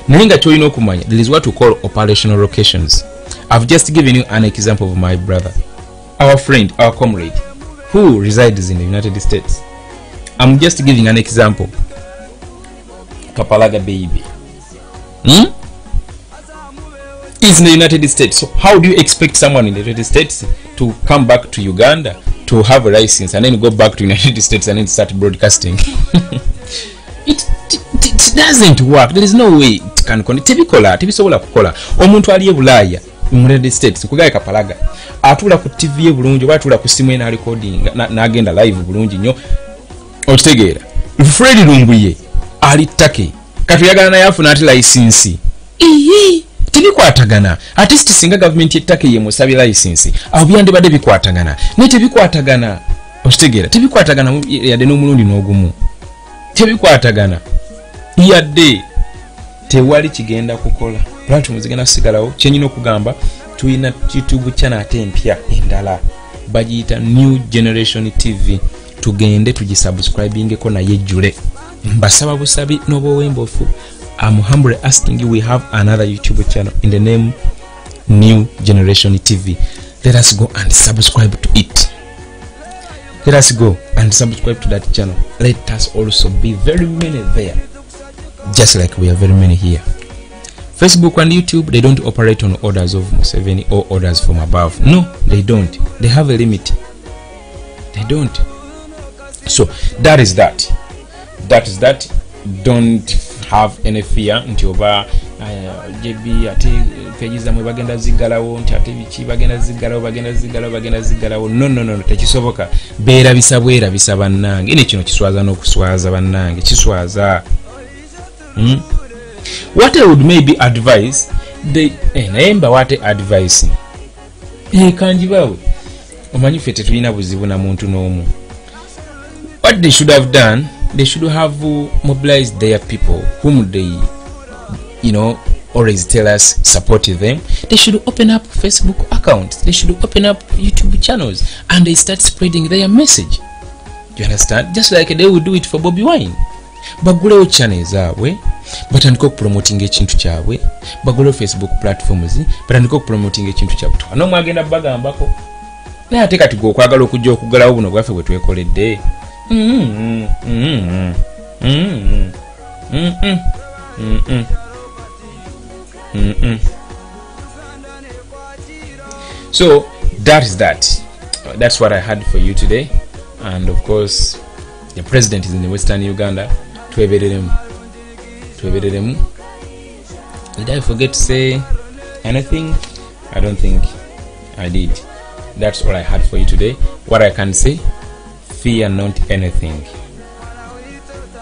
Nainga choino kumanya, there is what we call operational locations. I've just given you an example of my brother, our friend, our comrade, who resides in the United States. I'm just giving an example. Kapalaga baby is in the United States. So how do you expect someone in the United States to come back to Uganda to have a license and then go back to the United States and then start broadcasting? It doesn't work. There is no way it can connect. Tebisobola kukola. Omuntu ali e Bulaaya mu United States kugaye Kapalaga atula ku TV e bulungi oba atula ku simu ena recording n'agenda live bulungi nnyo. Okitegeera, Fred Lumbuye ali Take katuyagala naye afuna ati license. Tebikwatagana. At least singa government yettake ye musabye license aho byandibadde bikwatagana. Ne tebikwatagana. Okitegeera, tebikwatagana yadde n'omulundi n'ogumu. Tebikwatagana yadde tewali kigenda kukola. Platform zigenda kusigalawo. Kyenyina okugamba tuyina YouTube channel ate empya endala bagiyita New Generation TV. Tugende tugisubscribingeko naye jjule. Mbasaba busabi n'obwembofu. I'm humbly asking you, we have another YouTube channel in the name New Generation TV. Let us go and subscribe to it. Let us go and subscribe to that channel. Let us also be very many there, just like we are very many here. Facebook and YouTube, they don't operate on orders of Museveni or orders from above. No, they don't. They have a limit. They don't. So that is that. That is that. Don't have any fear nti oba JB ate pages zamwe bagenda zigalawo nti ate bichi bagenda zigalawo. No, tekisoboka. Beera bisabwera bisaba nange. Ine kino kiswaza n'okuswaza bannange, kiswaza. What I would maybe advise naye mba wate advice kanjibawe omanyi ffe tetulina buzibu na muntu n'omu. What they should have done, they should have mobilized their people whom they always tell us support them. They should open up Facebook accounts, they should open up YouTube channels, and they start spreading their message. You understand? Just like they would do it for Bobiwine. Bagulewo channel zaabwe batandika okupromotinga ekintu kyabwe, bagulewo Facebook platforms batandika okupromotinga ekintu kyabwe. N'omu agenda bagambako naye ate kati gwe okwagala okujja okugalawo buno bwaffe bwe twekoledde. So that is that. That's what I had for you today. And of course, the president is in the Western Uganda. Twebereremu. Did I forget to say anything? I don't think I did. That's all I had for you today. What I can say, fear not anything.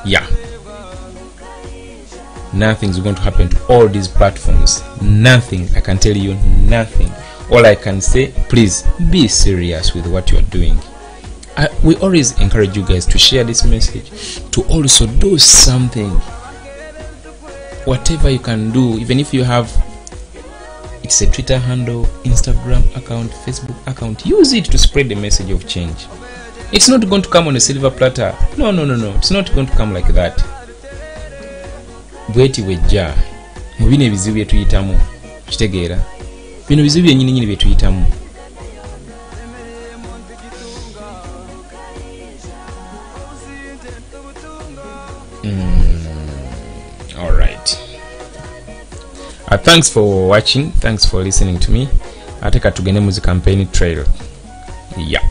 Yeah. nothing's going to happen to all these platforms. Nothing. I can tell you nothing. All I can say, please be serious with what you're doing. We always encourage you guys to share this message, to also do something. Whatever you can do, even if you have, it's a Twitter handle, Instagram account, Facebook account, use it to spread the message of change. It's not going to come on a silver platter. No. It's not going to come like that. Bweti wejja mubine ebizibu byetuyitamu kitegeera bino bizibu byennyini byetuyitamu. All right. Thanks for watching. Thanks for listening to me. Ateka tugende mu campaign trail. Yeah.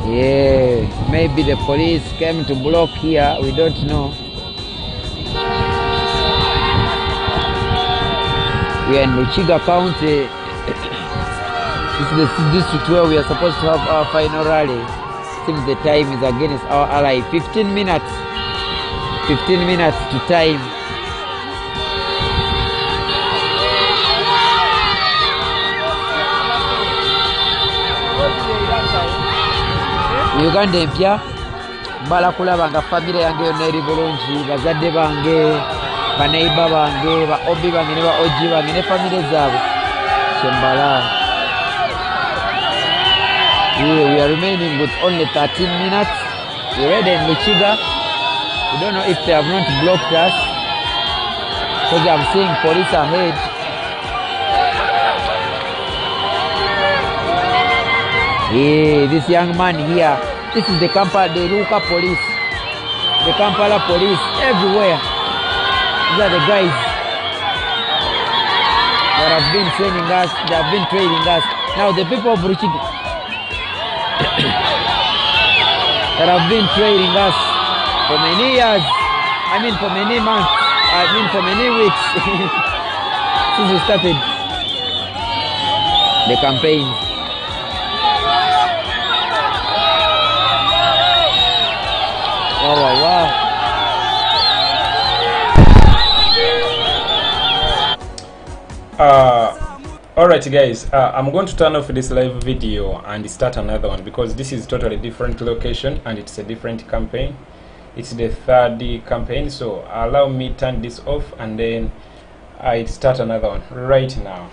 Yeah, maybe the police came to block here, we don't know. We are in Luchiga County. This is the district where we are supposed to have our final rally. Seems the time is against our ally. 15 minutes. 15 minutes to time. Uganda empya mbala kulaba nga family yange yonna eri bulungi, bazadde bange, baneiba bange, ba obi bange ne ba oji bange ne family zaabwe kyembala. We are remaining with only 13 minutes. We're ready in Luchiga. We don't know if they have not blocked us because I'm seeing police ahead. Yeah, this young man here, this is the Kampala, the Ruka police, the Kampala police everywhere. These are the guys that have been training us, that have been training us. Now the people of Ruchiga that have been training us for many years, for many months, for many weeks since we started the campaign. Wow. Alright guys, I'm going to turn off this live video and start another one because this is totally different location and it's a different campaign. It's the third campaign, so allow me turn this off and then I start another one right now.